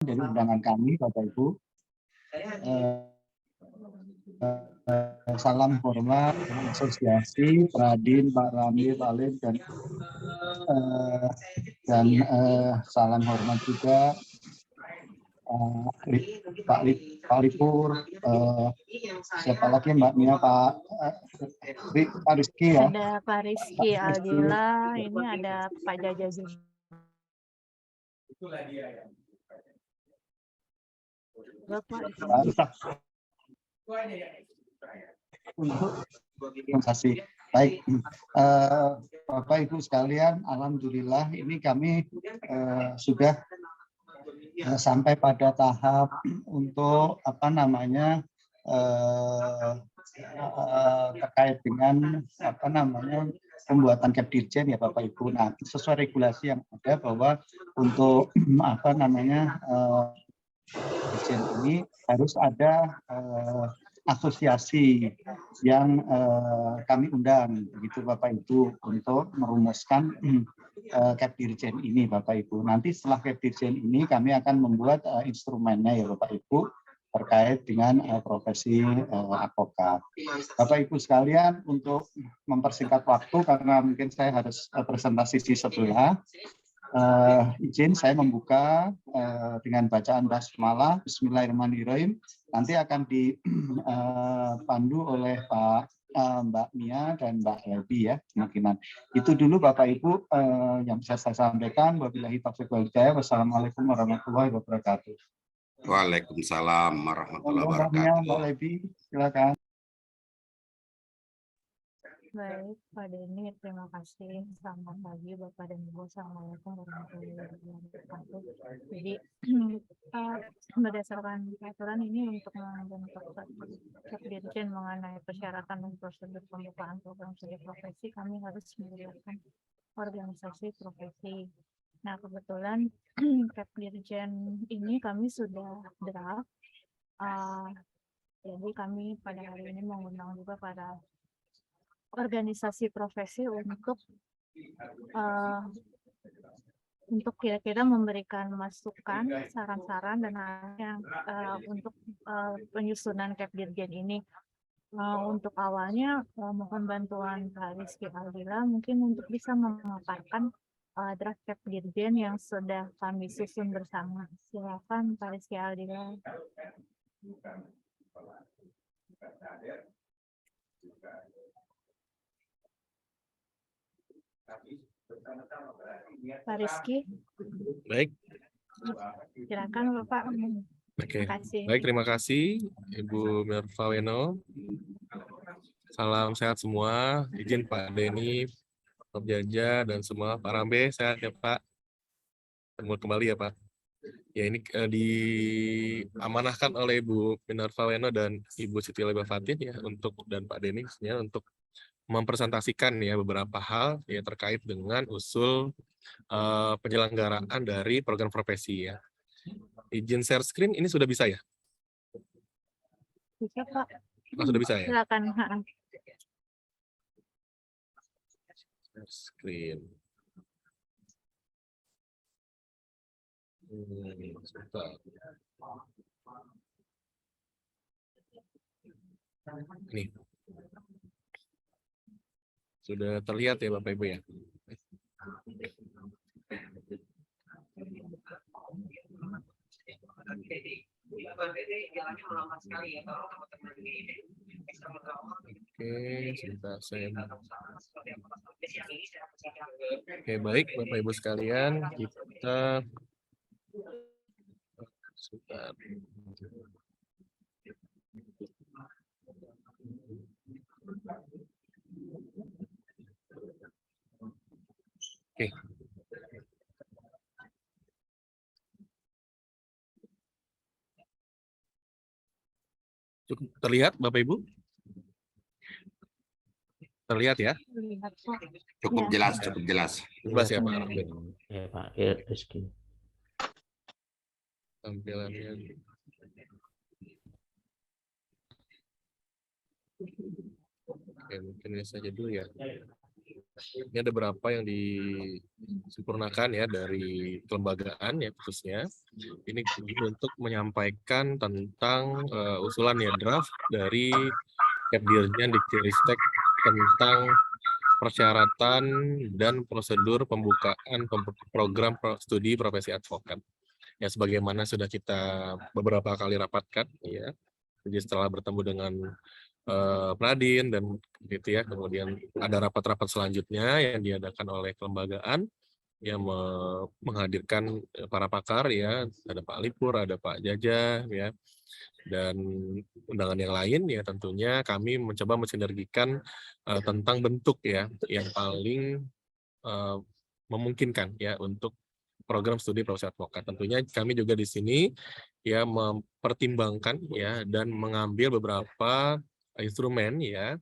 dari undangan kami, Bapak Ibu. Salam hormat Asosiasi Pradin, Pak Ramli, Pak Alim, dan salam hormat juga Pak Lipur, siapa lagi Mbak Mia, Pak Rizky ya. Ada Pak Rizky Aldila, ini ada Pak Jaja juga. Itulah dia ya. Terima kasih. Baik, Bapak Ibu sekalian, alhamdulillah ini kami sudah sampai pada tahap untuk terkait dengan pembuatan Kepdirjen ya Bapak Ibu. Nah, sesuai regulasi yang ada bahwa untuk Dirjen ini harus ada asosiasi yang kami undang, begitu Bapak Ibu, untuk merumuskan Kepdirjen ini Bapak Ibu. Nanti setelah Kepdirjen ini kami akan membuat instrumennya ya Bapak Ibu terkait dengan profesi advokat. Bapak Ibu sekalian, untuk mempersingkat waktu karena mungkin saya harus presentasi di sebelah, izin saya membuka dengan bacaan basmalah. Bismillahirrahmanirrahim. Nanti akan dipandu oleh Mbak Mia dan Mbak Levi ya, kemungkinan. Itu dulu Bapak Ibu yang bisa saya sampaikan. Wabillahi taufiq wal hidayah. Wassalamualaikum warahmatullahi wabarakatuh. Waalaikumsalam warahmatullahi Mbak Mia, wabarakatuh. Mbak Levi, silakan. Baik, Pak Denny, terima kasih. Selamat pagi Bapak dan Ibu. Assalamualaikum warahmatullahi wabarakatuh. Jadi berdasarkan peraturan ini untuk membentuk Kepdirjen mengenai persyaratan dan prosedur pembukaan program studi profesi, kami harus melibatkan organisasi profesi. Nah, kebetulan Kepdirjen ini kami sudah draft. Jadi kami pada hari ini mengundang juga para organisasi profesi untuk kira-kira memberikan masukan, saran-saran dan yang untuk penyusunan Kepdirjen ini. Untuk awalnya mohon bantuan Pak Rizky Aldila mungkin untuk bisa memaparkan draft Kepdirjen yang sudah kami susun bersama. Silakan Pak Rizky Aldila. Pak Rizky. Baik. Silakan Bapak. Oke. Terima kasih. Baik, terima kasih Ibu Minerva Weno. Salam sehat semua. Izin Pak Denny, Pak Jaja dan semua. Pak Rambe, sehat ya Pak. Ketemu kembali ya Pak. Ya ini diamanahkan oleh Ibu Minerva Weno dan Ibu Siti Leba Fatin ya dan Pak Denny untuk mempresentasikan ya beberapa hal ya terkait dengan usul penyelenggaraan dari program profesi ya. Izin share screen ini sudah bisa ya? Bisa Pak. Sudah bisa ya? Silakan. Share screen. Sebentar. Nih. Sudah terlihat ya Bapak Ibu ya? Oke, sebentar saya. Oke, baik Bapak Ibu sekalian, kita sebentar. Oke. Cukup terlihat Bapak Ibu? Terlihat ya? Cukup jelas, cukup jelas. Jelas ya Pak Rambe? Ya Pak Rizky. Tampilannya. Oke, mungkin ini saja dulu ya. Ini ada beberapa yang disempurnakan ya dari kelembagaan ya khususnya. Ini untuk menyampaikan tentang usulan ya draft dari Kepdirjen Diktiristek tentang persyaratan dan prosedur pembukaan program studi profesi advokat. Ya sebagaimana sudah kita beberapa kali rapatkan ya. Jadi setelah bertemu dengan Pradin dan gitu ya, kemudian ada rapat-rapat selanjutnya yang diadakan oleh kelembagaan yang menghadirkan para pakar ya, ada Pak Lipur, ada Pak Jaja ya, dan undangan yang lain ya tentunya kami mencoba mensinergikan tentang bentuk ya yang paling memungkinkan ya untuk program studi profesi advokat. Tentunya kami juga di sini ya mempertimbangkan ya dan mengambil beberapa instrumen ya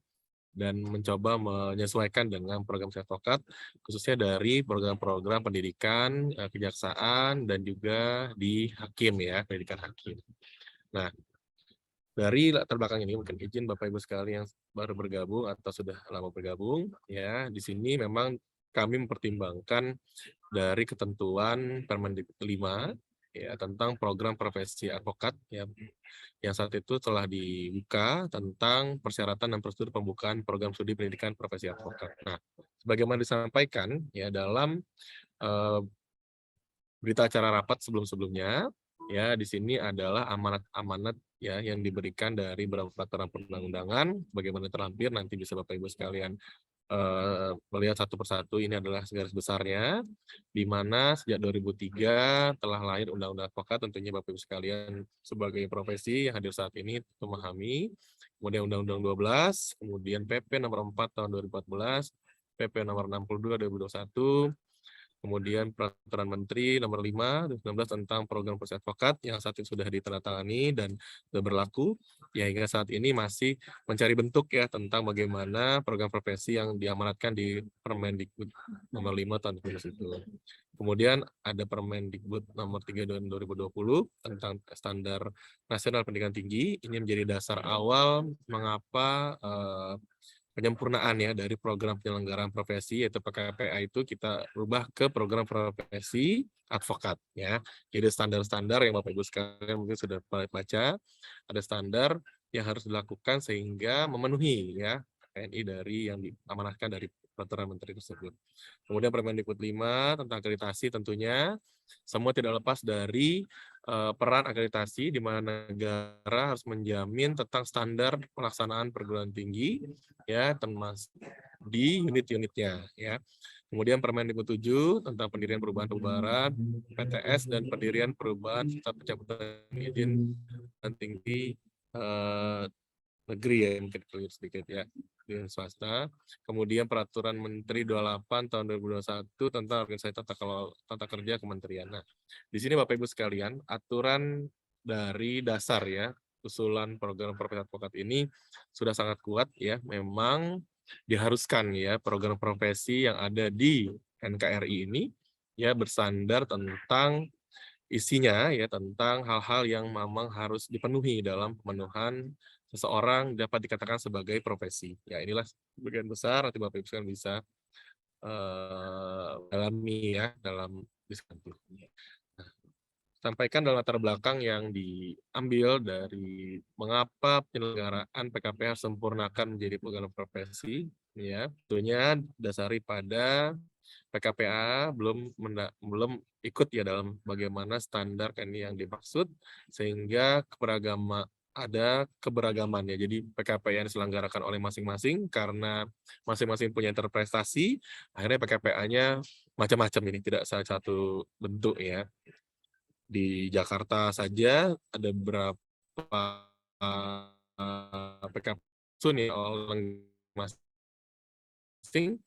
dan mencoba menyesuaikan dengan program studi advokat khususnya dari program-program pendidikan, kejaksaan dan juga di hakim ya, pendidikan hakim. Nah, dari latar belakang ini mungkin izin Bapak Ibu sekalian yang baru bergabung atau sudah lama bergabung ya, di sini memang kami mempertimbangkan dari ketentuan Permendikbud 5 ya tentang program profesi advokat ya yang saat itu telah dibuka tentang persyaratan dan prosedur pembukaan program studi pendidikan profesi advokat. Nah, sebagaimana disampaikan ya dalam berita acara rapat sebelum-sebelumnya ya di sini adalah amanat-amanat ya yang diberikan dari beberapa peraturan perundang-undangan bagaimana terlampir nanti bisa Bapak Ibu sekalian melihat satu persatu. Ini adalah garis besarnya di mana sejak 2003 telah lahir Undang-Undang Advokat, tentunya Bapak Ibu sekalian sebagai profesi yang hadir saat ini memahami, kemudian Undang-Undang 12, kemudian PP nomor 4 tahun 2014, PP nomor 62 2021, kemudian Peraturan Menteri Nomor 5 2019 tentang program profesi advokat yang saat ini sudah ditandatangani dan sudah berlaku, ya hingga saat ini masih mencari bentuk ya tentang bagaimana program profesi yang diamanatkan di Permendikbud Nomor 5 tahun 2020. Kemudian ada Permendikbud Nomor 3 tahun 2020 tentang Standar Nasional Pendidikan Tinggi. Ini menjadi dasar awal mengapa penyempurnaan ya dari program penyelenggaraan profesi yaitu PKPA itu kita rubah ke program profesi advokat ya. Jadi standar-standar yang Bapak Ibu sekalian mungkin sudah baca, ada standar yang harus dilakukan sehingga memenuhi ya PNI dari yang diamanahkan dari peraturan menteri tersebut. Kemudian Permendikbud 5 tentang akreditasi tentunya semua tidak lepas dari peran akreditasi di mana negara harus menjamin tentang standar pelaksanaan perguruan tinggi ya termasuk di unit-unitnya ya. Kemudian Permendikbud 7 tentang pendirian perubahan pembayaran PTS dan pendirian perubahan serta pencabutan izin dan tinggi negeri ya mungkin sedikit ya di swasta. Kemudian Peraturan Menteri 28 tahun 2021 tentang organisasi tata kerja kementerian. Nah, di sini Bapak Ibu sekalian, aturan dari dasar ya, usulan program profesi advokat ini sudah sangat kuat ya, memang diharuskan ya program profesi yang ada di NKRI ini ya bersandar tentang isinya ya tentang hal-hal yang memang harus dipenuhi dalam pemenuhan seseorang dapat dikatakan sebagai profesi. Ya inilah sebagian besar nanti Bapak Ibu sekalian bisa dalami ya dalam diskusi. Nah, sampaikan dalam latar belakang yang diambil dari mengapa penyelenggaraan PKPA sempurnakan menjadi program profesi ya tentunya dasari pada PKPA belum ikut ya dalam bagaimana standar ini yang dimaksud sehingga ada keberagaman ya. Jadi PKPA yang diselenggarakan oleh masing-masing karena masing-masing punya interpretasi, akhirnya PKPA-nya macam-macam ini tidak salah satu bentuk ya. Di Jakarta saja ada beberapa PKPA nih oleh masing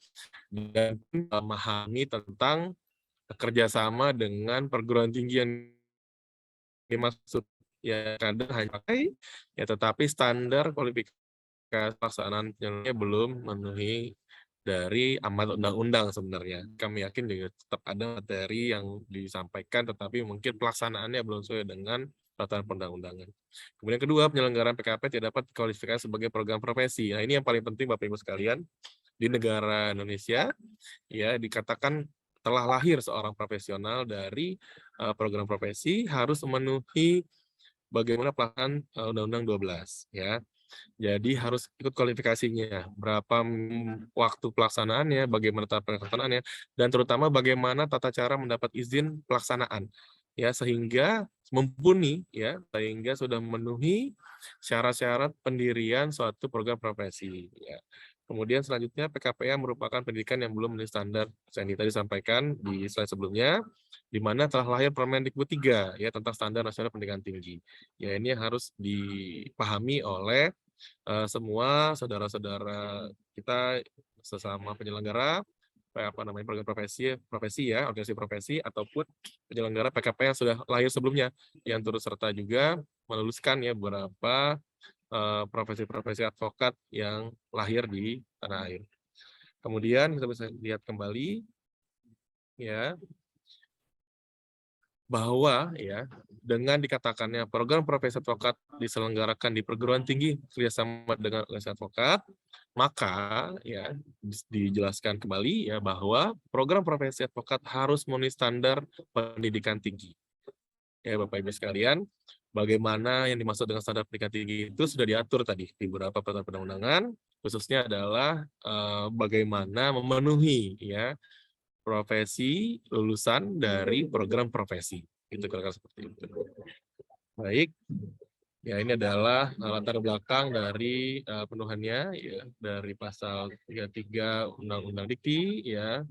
dan memahami tentang kerjasama dengan perguruan tinggi yang dimaksud ya kadang hanya pakai ya tetapi standar kualifikasi pelaksanaannya belum memenuhi dari amanat undang-undang sebenarnya. Kami yakin juga tetap ada materi yang disampaikan tetapi mungkin pelaksanaannya belum sesuai dengan peraturan perundang-undangan. Kemudian kedua, penyelenggaraan PKP tidak dapat dikualifikasi sebagai program profesi. Nah, ini yang paling penting Bapak Ibu sekalian. di negara Indonesia ya dikatakan telah lahir seorang profesional dari program profesi harus memenuhi bagaimana pelaksanaan Undang-Undang 12 ya. Jadi harus ikut kualifikasinya, berapa waktu pelaksanaannya, bagaimana tata pelaksanaannya, dan terutama bagaimana tata cara mendapat izin pelaksanaan, ya sehingga mumpuni, ya sehingga sudah memenuhi syarat-syarat pendirian suatu program profesi. Ya. Kemudian selanjutnya PKPA merupakan pendidikan yang belum memenuhi standar. Saya tadi sampaikan di slide sebelumnya, di mana telah lahir Permendikbud 3 ya tentang standar nasional pendidikan tinggi. Ya ini yang harus dipahami oleh semua saudara-saudara kita sesama penyelenggara program profesi ya, organisasi profesi ataupun penyelenggara PKP yang sudah lahir sebelumnya yang turut serta juga meluluskan ya beberapa profesi-profesi advokat yang lahir di tanah air. Kemudian kita bisa lihat kembali ya bahwa ya dengan dikatakannya program profesi advokat diselenggarakan di perguruan tinggi kerjasama dengan organisasi advokat, maka ya dijelaskan kembali ya bahwa program profesi advokat harus memenuhi standar pendidikan tinggi. Ya Bapak Ibu sekalian, bagaimana yang dimaksud dengan standar pendidikan tinggi itu sudah diatur tadi di beberapa peraturan perundang-undangan, khususnya adalah bagaimana memenuhi ya profesi lulusan dari program profesi. Itu kira-kira seperti itu. Baik. Ya, ini adalah latar belakang dari penuhannya ya dari pasal 33 Undang-Undang Dikti ya.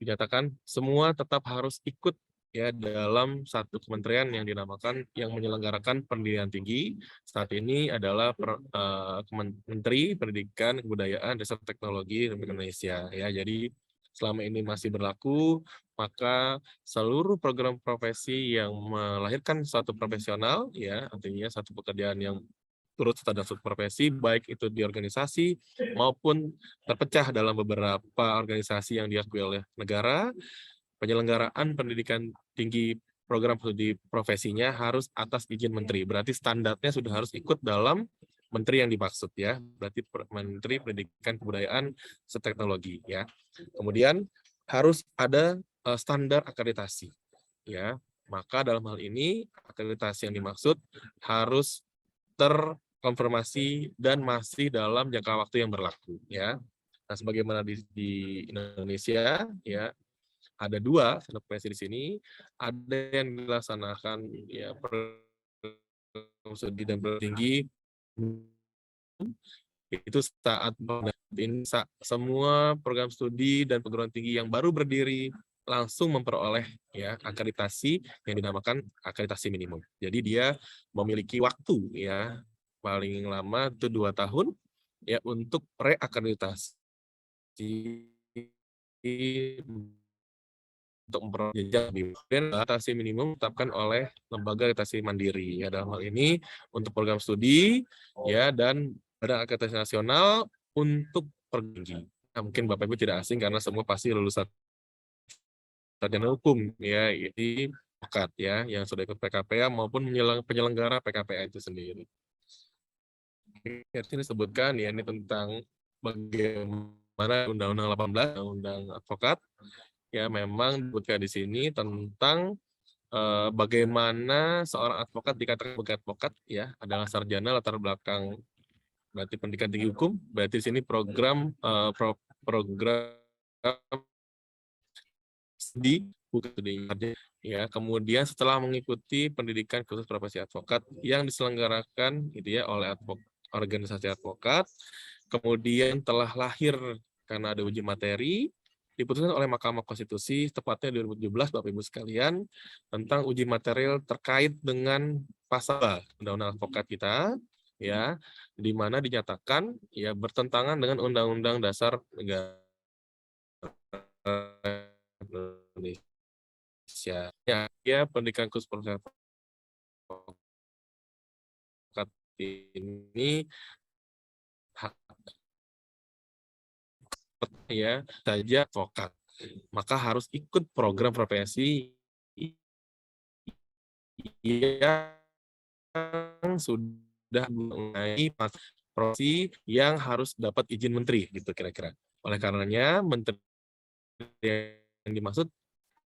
Dinyatakan semua tetap harus ikut ya dalam satu kementerian yang dinamakan yang menyelenggarakan pendidikan tinggi. Saat ini adalah Menteri Pendidikan, Kebudayaan, Riset Teknologi Republik Indonesia ya. Jadi selama ini masih berlaku, maka seluruh program profesi yang melahirkan satu profesional ya, artinya satu pekerjaan yang turut serta dalam suatu profesi, baik itu di organisasi maupun terpecah dalam beberapa organisasi yang diakui oleh negara, penyelenggaraan pendidikan tinggi program studi profesinya harus atas izin menteri. Berarti standarnya sudah harus ikut dalam menteri yang dimaksud ya. Berarti Menteri Pendidikan, Kebudayaan, serta Teknologi ya. Kemudian harus ada standar akreditasi ya. Maka dalam hal ini akreditasi yang dimaksud harus terkonfirmasi dan masih dalam jangka waktu yang berlaku ya. Nah, sebagaimana di Indonesia ya ada dua standar profesi di sini, ada yang dilaksanakan ya program studi dan tinggi itu saat semua program studi dan perguruan tinggi yang baru berdiri langsung memperoleh ya akreditasi yang dinamakan akreditasi minimum. Jadi dia memiliki waktu ya paling lama itu 2 tahun ya untuk reakreditasi untuk memperoleh jejak lebih. Dan akreditasi minimum ditetapkan oleh lembaga akreditasi mandiri ya dalam hal ini untuk program studi ya dan Badan Akreditasi Nasional untuk perguruan tinggi. Nah, mungkin Bapak Ibu tidak asing karena semua pasti lulusan sarjana hukum ya ini pekat ya yang sudah ikut PKPA maupun penyelenggara PKPA itu sendiri. Di sini disebutkan ya ini tentang bagaimana Undang-Undang 18 Undang Advokat ya memang disebutkan di sini tentang bagaimana seorang advokat dikatakan sebagai advokat ya adalah sarjana latar belakang berarti pendidikan tinggi hukum, berarti di sini program studi ya. Kemudian setelah mengikuti pendidikan khusus profesi advokat yang diselenggarakan gitu ya oleh organisasi advokat, kemudian telah lahir karena ada uji materi diputuskan oleh Mahkamah Konstitusi tepatnya 2017 Bapak Ibu sekalian tentang uji material terkait dengan pasal Undang-Undang Advokat kita ya di mana dinyatakan ya bertentangan dengan Undang-Undang Dasar Negara Indonesia. Ya, pendidikan khusus profesi advokat ini ya saja advokat, maka harus ikut program profesi yang sudah mengenai profesi yang harus dapat izin menteri gitu kira-kira. Oleh karenanya menteri yang dimaksud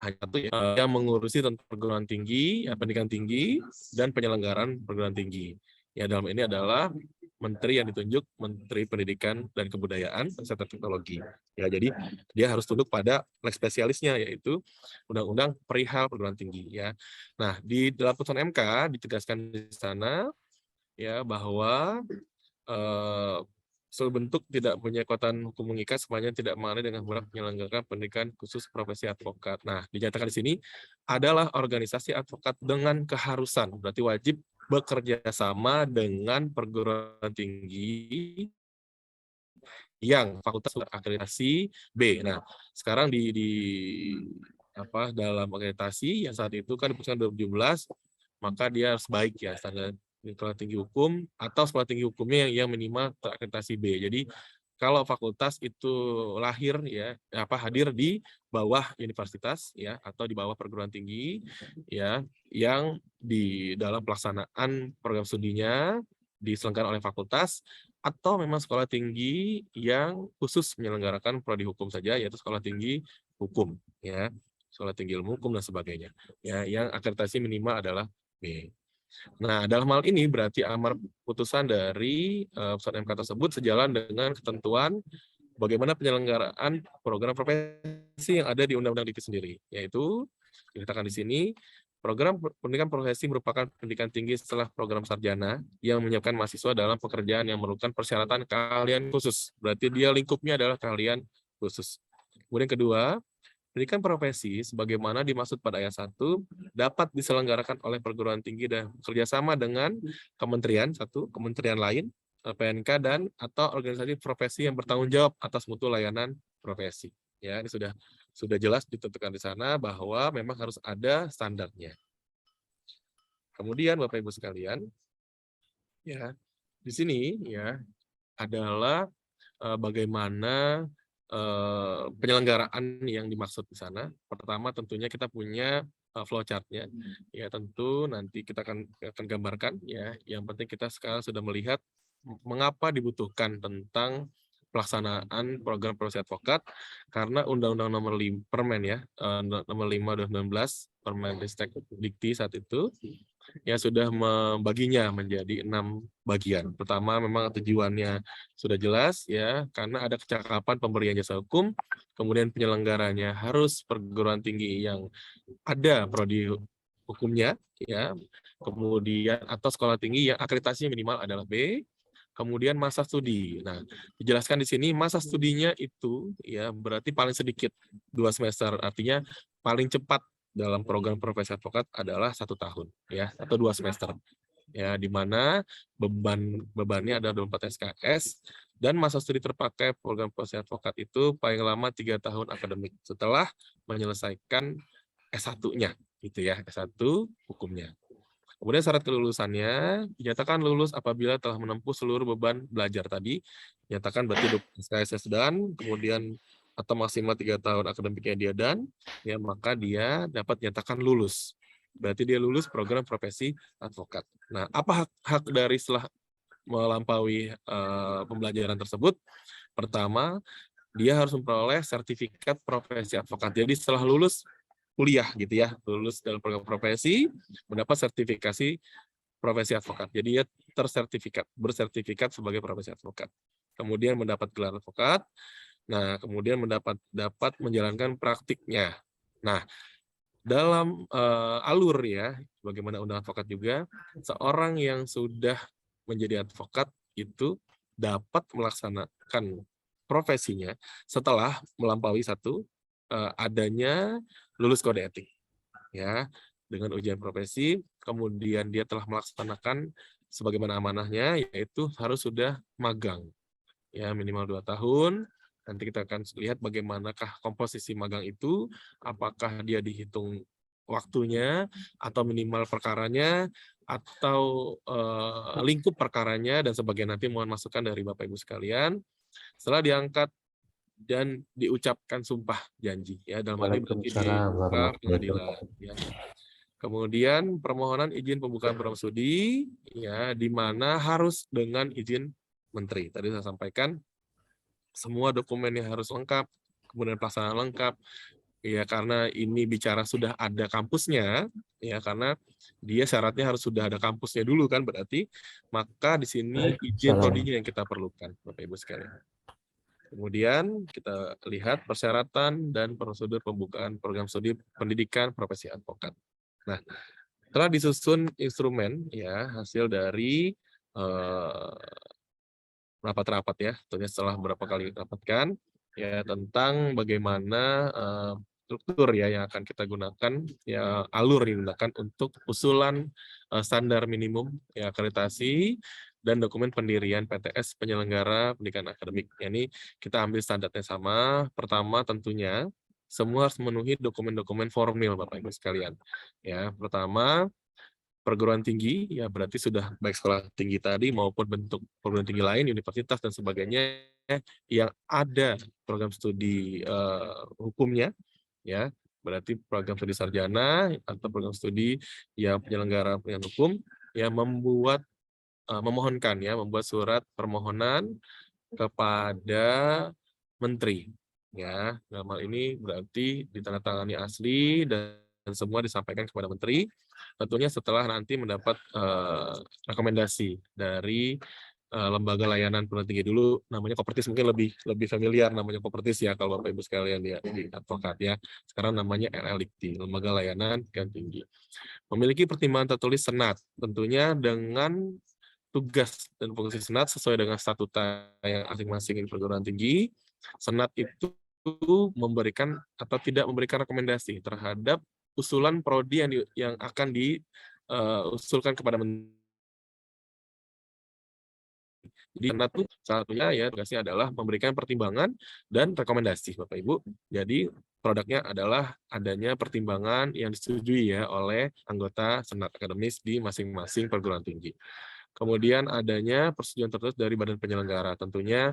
hanya satu ya, yang mengurusi tentang perguruan tinggi, pendidikan tinggi, dan penyelenggaraan perguruan tinggi. Ya, dalam ini adalah menteri yang ditunjuk Menteri Pendidikan dan Kebudayaan serta Teknologi. Ya, jadi dia harus tunduk pada leg spesialisnya, yaitu Undang-Undang Perihal Perguruan Tinggi. Ya, nah di dalam putusan MK ditegaskan di sana ya bahwa seluruh bentuk tidak punya kekuatan hukum mengikat sepanjang tidak mengalami dengan berat menyelenggarakan pendidikan khusus profesi advokat. Nah, dinyatakan di sini adalah organisasi advokat dengan keharusan, berarti wajib bekerja sama dengan perguruan tinggi yang fakultas akreditasi B. Nah, sekarang dalam akreditasi yang saat itu kan diputuskan 2017, maka dia harus baik ya standar sekolah tinggi hukum atau sekolah tinggi hukumnya yang minimal terakreditasi B. Jadi kalau fakultas itu lahir ya hadir di bawah universitas ya atau di bawah perguruan tinggi ya yang di dalam pelaksanaan program studinya diselenggarakan oleh fakultas atau memang sekolah tinggi yang khusus menyelenggarakan prodi hukum saja, yaitu sekolah tinggi hukum ya, sekolah tinggi ilmu hukum dan sebagainya ya, yang akreditasi minimal adalah B. Nah, dalam hal ini berarti amar putusan dari putusan MK tersebut sejalan dengan ketentuan bagaimana penyelenggaraan program profesi yang ada di Undang-Undang DIT sendiri, yaitu dinyatakan di sini program pendidikan profesi merupakan pendidikan tinggi setelah program sarjana yang menyiapkan mahasiswa dalam pekerjaan yang memerlukan persyaratan keahlian khusus. Berarti dia lingkupnya adalah keahlian khusus. Kemudian kedua, pendidikan profesi sebagaimana dimaksud pada ayat 1 dapat diselenggarakan oleh perguruan tinggi dan bekerjasama dengan kementerian lain, PNK dan atau organisasi profesi yang bertanggung jawab atas mutu layanan profesi. Ya, ini sudah jelas ditentukan di sana bahwa memang harus ada standarnya. Kemudian Bapak Ibu sekalian, ya di sini ya adalah bagaimana penyelenggaraan yang dimaksud di sana. Pertama tentunya kita punya flowchart-nya. Ya tentu nanti kita akan gambarkan ya. Yang penting kita sekarang sudah melihat mengapa dibutuhkan tentang pelaksanaan program profesi advokat karena Undang-Undang Nomor 5 Permen ya Nomor 5 2019 Permen Ristek Dikti saat itu yang sudah membaginya menjadi 6 bagian. Pertama memang tujuannya sudah jelas ya karena ada kecakapan pemberian jasa hukum, kemudian penyelenggaranya harus perguruan tinggi yang ada prodi hukumnya ya, kemudian atau sekolah tinggi yang akreditasinya minimal adalah B. Kemudian masa studi. Nah, dijelaskan di sini masa studinya itu ya berarti paling sedikit 2 semester, artinya paling cepat dalam program profesi advokat adalah 1 tahun ya atau 2 semester. Ya, di mana bebannya ada 24 SKS dan masa studi terpakai program profesi advokat itu paling lama 3 tahun akademik setelah menyelesaikan S1-nya gitu ya, S1 hukumnya. Kemudian syarat kelulusannya dinyatakan lulus apabila telah menempuh seluruh beban belajar tadi, nyatakan berarti SKS dan kemudian atau maksimal 3 tahun akademiknya dia dan ya maka dia dapat nyatakan lulus. Berarti dia lulus program profesi advokat. Nah, apa hak dari setelah melampaui pembelajaran tersebut? Pertama, dia harus memperoleh sertifikat profesi advokat. Jadi setelah lulus kuliah gitu ya, lulus dalam program profesi, mendapat sertifikasi profesi advokat. Jadi dia bersertifikat sebagai profesi advokat. Kemudian mendapat gelar advokat. Nah, kemudian dapat menjalankan praktiknya. Nah, dalam alur ya, bagaimana undang advokat juga, seorang yang sudah menjadi advokat itu dapat melaksanakan profesinya setelah melampaui adanya lulus kode etik ya dengan ujian profesi, kemudian dia telah melaksanakan sebagaimana amanahnya yaitu harus sudah magang ya minimal 2 tahun. Nanti kita akan lihat bagaimanakah komposisi magang itu, apakah dia dihitung waktunya atau minimal perkaranya atau lingkup perkaranya dan sebagainya. Nanti mohon masukan dari Bapak Ibu sekalian. Setelah diangkat dan diucapkan sumpah janji ya dalam hal ini berarti di pengadilan ya. Kemudian permohonan izin pembukaan program studi ya di mana harus dengan izin menteri. Tadi saya sampaikan semua dokumennya harus lengkap, kemudian pelaksanaan lengkap. Ya, karena ini bicara sudah ada kampusnya, ya karena dia syaratnya harus sudah ada kampusnya dulu kan, berarti maka di sini izin Waalaikumsalam. prodinya yang kita perlukan, Bapak Ibu sekalian. Kemudian kita lihat persyaratan dan prosedur pembukaan program studi pendidikan profesi advokat. Nah, telah disusun instrumen ya hasil dari rapat-rapat ya, tentunya setelah beberapa kali rapatkan ya tentang bagaimana struktur ya yang akan kita gunakan ya alur yang digunakan untuk usulan standar minimum ya akreditasi dan dokumen pendirian PTS penyelenggara pendidikan akademik. Ya, ini kita ambil standarnya sama. Pertama tentunya semua harus memenuhi dokumen-dokumen formil Bapak Ibu sekalian. Ya, pertama perguruan tinggi, ya berarti sudah baik sekolah tinggi tadi maupun bentuk perguruan tinggi lain, universitas dan sebagainya yang ada program studi hukumnya, ya berarti program studi sarjana atau program studi yang penyelenggara pendidikan hukum, ya membuat surat permohonan kepada menteri, ya dalam hal ini berarti ditandatangani asli dan semua disampaikan kepada menteri. Tentunya setelah nanti mendapat rekomendasi dari lembaga layanan perguruan tinggi dulu, namanya Kopertis, mungkin lebih familiar namanya Kopertis ya kalau Bapak Ibu sekalian ya di advokat ya. Sekarang namanya LLIKTI, Lembaga Layanan Pendidikan Tinggi. Memiliki pertimbangan tertulis Senat, tentunya dengan tugas dan fungsi Senat sesuai dengan statuta yang masing-masing perguruan tinggi. Senat itu memberikan atau tidak memberikan rekomendasi terhadap usulan prodi yang akan diusulkan kepada menteri. Jadi Senat itu salah satunya ya tugasnya adalah memberikan pertimbangan dan rekomendasi Bapak Ibu. Jadi produknya adalah adanya pertimbangan yang disetujui ya oleh anggota Senat akademis di masing-masing perguruan tinggi. Kemudian adanya persetujuan tertulis dari badan penyelenggara, tentunya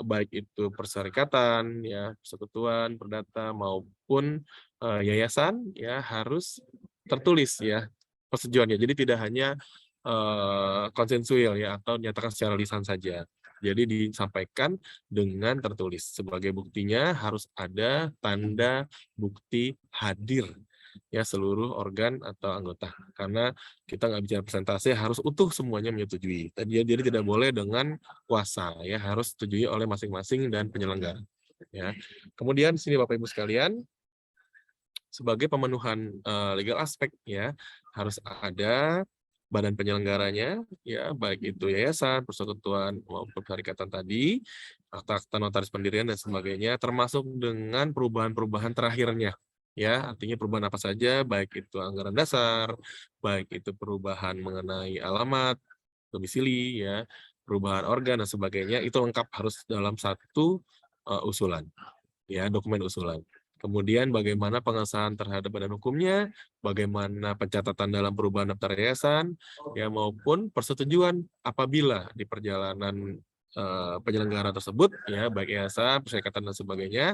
baik itu perserikatan, ya persekutuan, perdata maupun yayasan, ya harus tertulis ya persetujuannya. Jadi tidak hanya konsensual ya atau dinyatakan secara lisan saja. Jadi disampaikan dengan tertulis. Sebagai buktinya harus ada tanda bukti hadir ya seluruh organ atau anggota, karena kita nggak bicara persentase, harus utuh semuanya menyetujui. Jadi tidak boleh dengan kuasa ya, harus disetujui oleh masing-masing dan penyelenggara ya. Kemudian di sini Bapak Ibu sekalian, sebagai pemenuhan legal aspek ya harus ada badan penyelenggaranya ya, baik itu yayasan, persekutuan maupun perserikatan tadi, akta notaris pendirian dan sebagainya, termasuk dengan perubahan-perubahan terakhirnya. Ya, artinya perubahan apa saja, baik itu anggaran dasar, baik itu perubahan mengenai alamat, domisili, ya, perubahan organ dan sebagainya, itu lengkap harus dalam satu usulan, ya, dokumen usulan. Kemudian bagaimana pengesahan terhadap badan hukumnya, bagaimana pencatatan dalam perubahan daftar yayasan, ya maupun persetujuan apabila di perjalanan penyelenggara tersebut, ya baik yayasan, perserikatan dan sebagainya,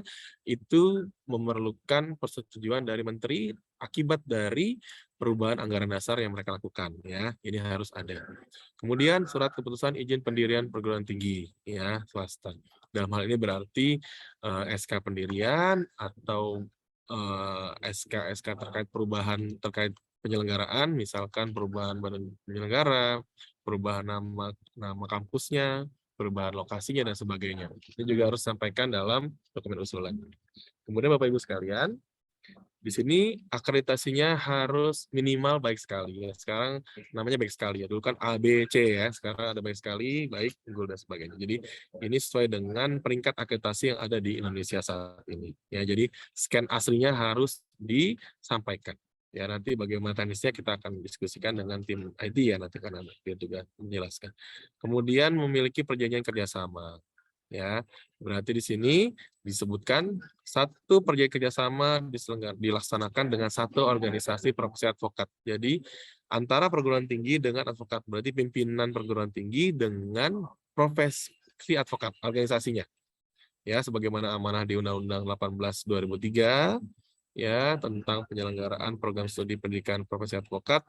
itu memerlukan persetujuan dari menteri akibat dari perubahan anggaran dasar yang mereka lakukan, ya ini harus ada. Kemudian surat keputusan izin pendirian perguruan tinggi, ya swasta. Dalam hal ini berarti SK pendirian atau SK terkait perubahan terkait penyelenggaraan, misalkan perubahan badan penyelenggara, perubahan nama kampusnya, perubahan lokasinya dan sebagainya. Ini juga harus disampaikan dalam dokumen usulan. Kemudian Bapak Ibu sekalian, di sini akreditasinya harus minimal baik sekali ya. Sekarang namanya baik sekali ya. Dulu kan A, B, C ya. Sekarang ada baik sekali, baik, unggul dan sebagainya. Jadi ini sesuai dengan peringkat akreditasi yang ada di Indonesia saat ini. Ya, jadi scan aslinya harus disampaikan. Ya, nanti bagaimana teknisnya kita akan diskusikan dengan tim IT ya, nanti kan dia juga menjelaskan. Kemudian memiliki perjanjian kerjasama. Ya, berarti di sini disebutkan satu perjanjian kerjasama dilaksanakan dengan satu organisasi profesi advokat. Jadi antara perguruan tinggi dengan advokat, berarti pimpinan perguruan tinggi dengan profesi advokat organisasinya. Ya, sebagaimana amanah di Undang-Undang 18/2003 ya tentang penyelenggaraan program studi pendidikan profesi advokat,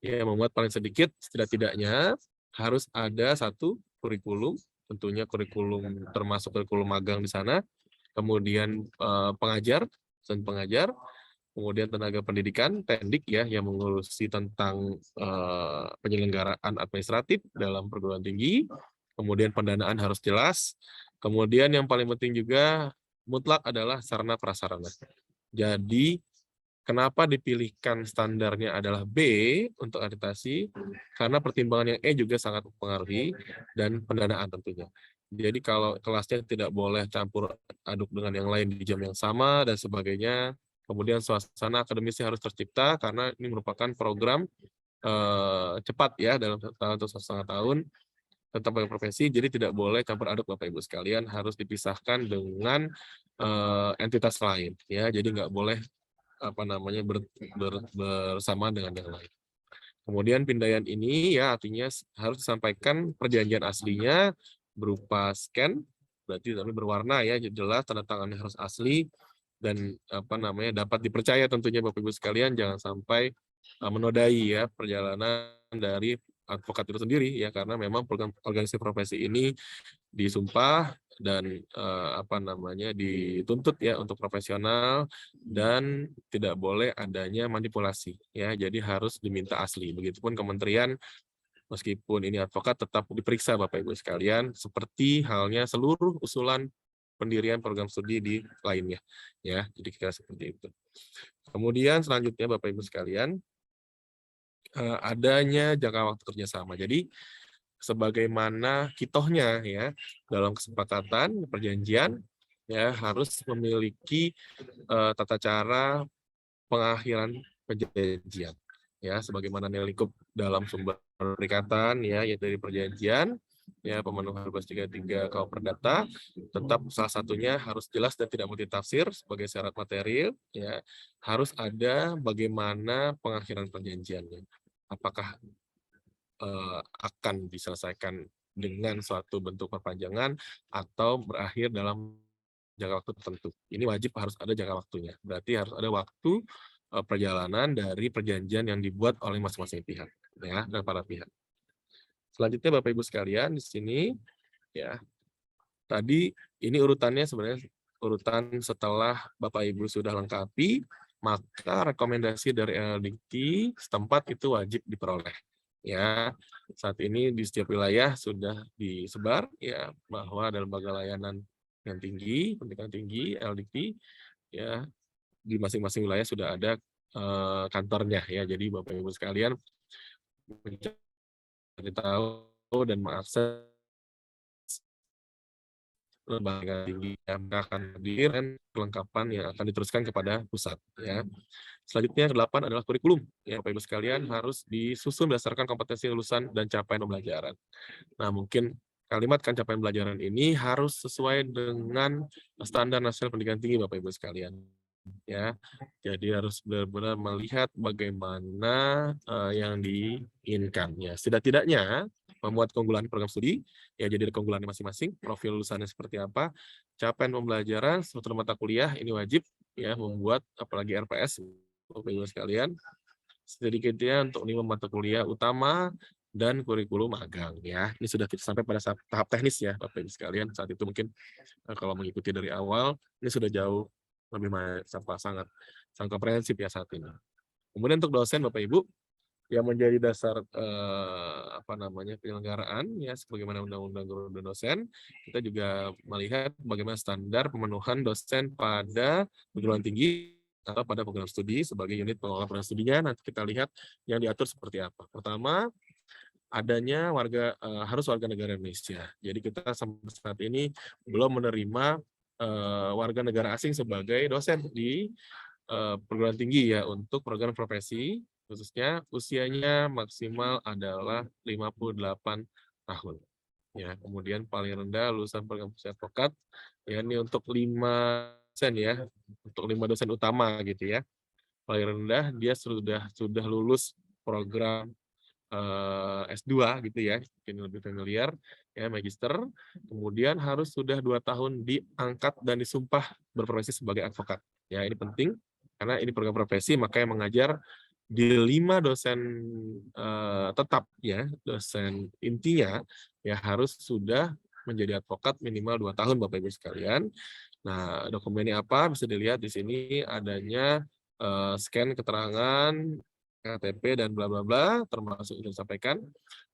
ya membuat paling sedikit setidak-tidaknya harus ada satu kurikulum tentunya kurikulum termasuk kurikulum magang di sana, kemudian pengajar, dosen pengajar, kemudian tenaga pendidikan, Pendik ya, yang mengurusi tentang penyelenggaraan administratif dalam perguruan tinggi, kemudian pendanaan harus jelas, kemudian yang paling penting juga mutlak adalah sarana prasarana. Jadi kenapa dipilihkan standarnya adalah B untuk akreditasi? Karena pertimbangan yang E juga sangat mempengaruhi dan pendanaan tentunya. Jadi kalau kelasnya tidak boleh campur aduk dengan yang lain di jam yang sama dan sebagainya. Kemudian suasana akademisnya harus tercipta karena ini merupakan program cepat ya dalam 1 tahun atau 1,5 tahun tentang profesi. Jadi tidak boleh campur aduk Bapak Ibu sekalian, harus dipisahkan dengan entitas lain ya. Jadi nggak boleh bersama dengan yang lain. Kemudian pindaian ini ya artinya harus disampaikan perjanjian aslinya berupa scan, berarti tapi berwarna ya, jelas tanda tangannya harus asli dan dapat dipercaya tentunya Bapak Ibu sekalian, jangan sampai menodai ya perjalanan dari advokat itu sendiri ya, karena memang program organisasi profesi ini disumpah dan dituntut ya untuk profesional dan tidak boleh adanya manipulasi ya, jadi harus diminta asli. Begitupun kementerian, meskipun ini advokat tetap diperiksa Bapak Ibu sekalian, seperti halnya seluruh usulan pendirian program studi di lainnya ya, jadi kira seperti itu. Kemudian selanjutnya Bapak Ibu sekalian, adanya jangka waktu kerjasama. Jadi sebagaimana kitohnya ya dalam kesepakatan perjanjian ya harus memiliki tata cara pengakhiran perjanjian ya, sebagaimana nilai lingkup dalam sumber perikatan ya, yaitu dari perjanjian ya, pemenuhan 1233 KUH Perdata, tetap salah satunya harus jelas dan tidak multitafsir sebagai syarat material ya, harus ada bagaimana pengakhiran perjanjiannya, apakah akan diselesaikan dengan suatu bentuk perpanjangan atau berakhir dalam jangka waktu tertentu. Ini wajib harus ada jangka waktunya. Berarti harus ada waktu perjalanan dari perjanjian yang dibuat oleh masing-masing pihak ya, dan para pihak. Selanjutnya Bapak Ibu sekalian di sini ya. Tadi ini urutannya sebenarnya urutan setelah Bapak Ibu sudah lengkapi, maka rekomendasi dari LDT setempat itu wajib diperoleh. Ya, saat ini di setiap wilayah sudah disebar ya bahwa ada lembaga layanan yang tinggi, pendidikan tinggi, LDT ya, di masing-masing wilayah sudah ada kantornya ya. Jadi Bapak Ibu sekalian mencari tahu dan mengakses lembaga tinggi yang akan hadir dan kelengkapan yang akan diteruskan kepada pusat ya. Selanjutnya yang ke-8 adalah kurikulum ya, Bapak Ibu sekalian harus disusun berdasarkan kompetensi lulusan dan capaian pembelajaran. Nah, mungkin kalimat capaian pembelajaran ini harus sesuai dengan standar nasional pendidikan tinggi Bapak Ibu sekalian ya. Jadi harus benar-benar melihat bagaimana yang diinginkan ya. Setidak-tidaknya memuat keunggulan program studi, ya jadi ada keunggulannya masing-masing, profil lulusannya seperti apa, capaian pembelajaran, suatu mata kuliah, ini wajib ya membuat, apalagi RPS, Bapak Ibu sekalian, sedikitnya untuk 5 mata kuliah utama dan kurikulum magang ya. Ini sudah sampai pada tahap teknis ya Bapak Ibu sekalian. Saat itu mungkin kalau mengikuti dari awal, ini sudah jauh lebih sangat komprehensif ya saat ini. Kemudian untuk dosen Bapak Ibu, yang menjadi dasar penyelenggaraan ya sebagaimana Undang-Undang Guru dan Dosen, kita juga melihat bagaimana standar pemenuhan dosen pada perguruan tinggi atau pada program studi sebagai unit pengelola program studinya. Nanti kita lihat yang diatur seperti apa. Pertama, adanya harus warga negara Indonesia. Jadi kita sampai saat ini belum menerima warga negara asing sebagai dosen di perguruan tinggi ya untuk program profesi, khususnya usianya maksimal adalah 58 tahun. Ya, kemudian paling rendah lulusan program profesi advokat, ya ini untuk 5 dosen ya, untuk 5 dosen utama gitu ya. Paling rendah dia sudah lulus program S2 gitu ya, mungkin lebih familiar ya, magister, kemudian harus sudah 2 tahun diangkat dan disumpah berprofesi sebagai advokat. Ya, ini penting karena ini program profesi, maka yang mengajar di 5 dosen tetap ya, dosen intinya ya harus sudah menjadi advokat minimal 2 tahun Bapak Ibu sekalian. Nah, dokumennya apa? Bisa dilihat di sini adanya scan keterangan KTP dan bla bla bla, termasuk yang disampaikan,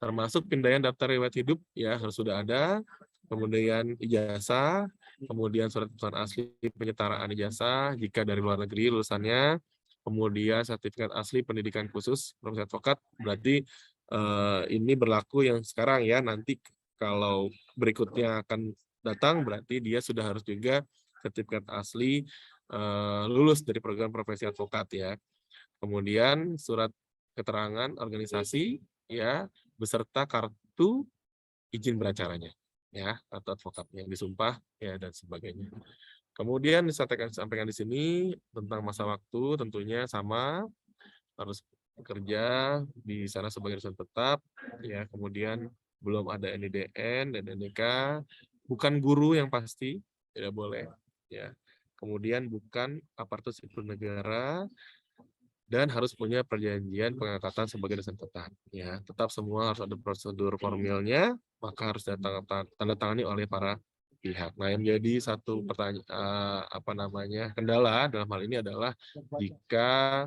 termasuk pindaian daftar riwayat hidup ya harus sudah ada, kemudian ijazah, kemudian surat keterangan asli penyetaraan ijazah jika dari luar negeri lulusannya, kemudian sertifikat asli pendidikan khusus profesi advokat. Berarti ini berlaku yang sekarang ya, nanti kalau berikutnya akan datang berarti dia sudah harus juga sertifikat asli lulus dari program profesi advokat ya. Kemudian surat keterangan organisasi ya beserta kartu izin beracaranya ya, atau advokatnya yang disumpah ya dan sebagainya. Kemudian disampaikan di sini tentang masa waktu tentunya sama, harus bekerja di sana sebagai dosen tetap ya, kemudian belum ada NIDN dan NIK, bukan guru yang pasti, tidak boleh ya. Kemudian bukan aparatur sipil negara, dan harus punya perjanjian pengangkatan sebagai dosen tetap ya. Tetap semua harus ada prosedur formilnya, maka harus tanda tangani oleh para pihak. Nah, yang menjadi satu pertanyaan kendala dalam hal ini adalah jika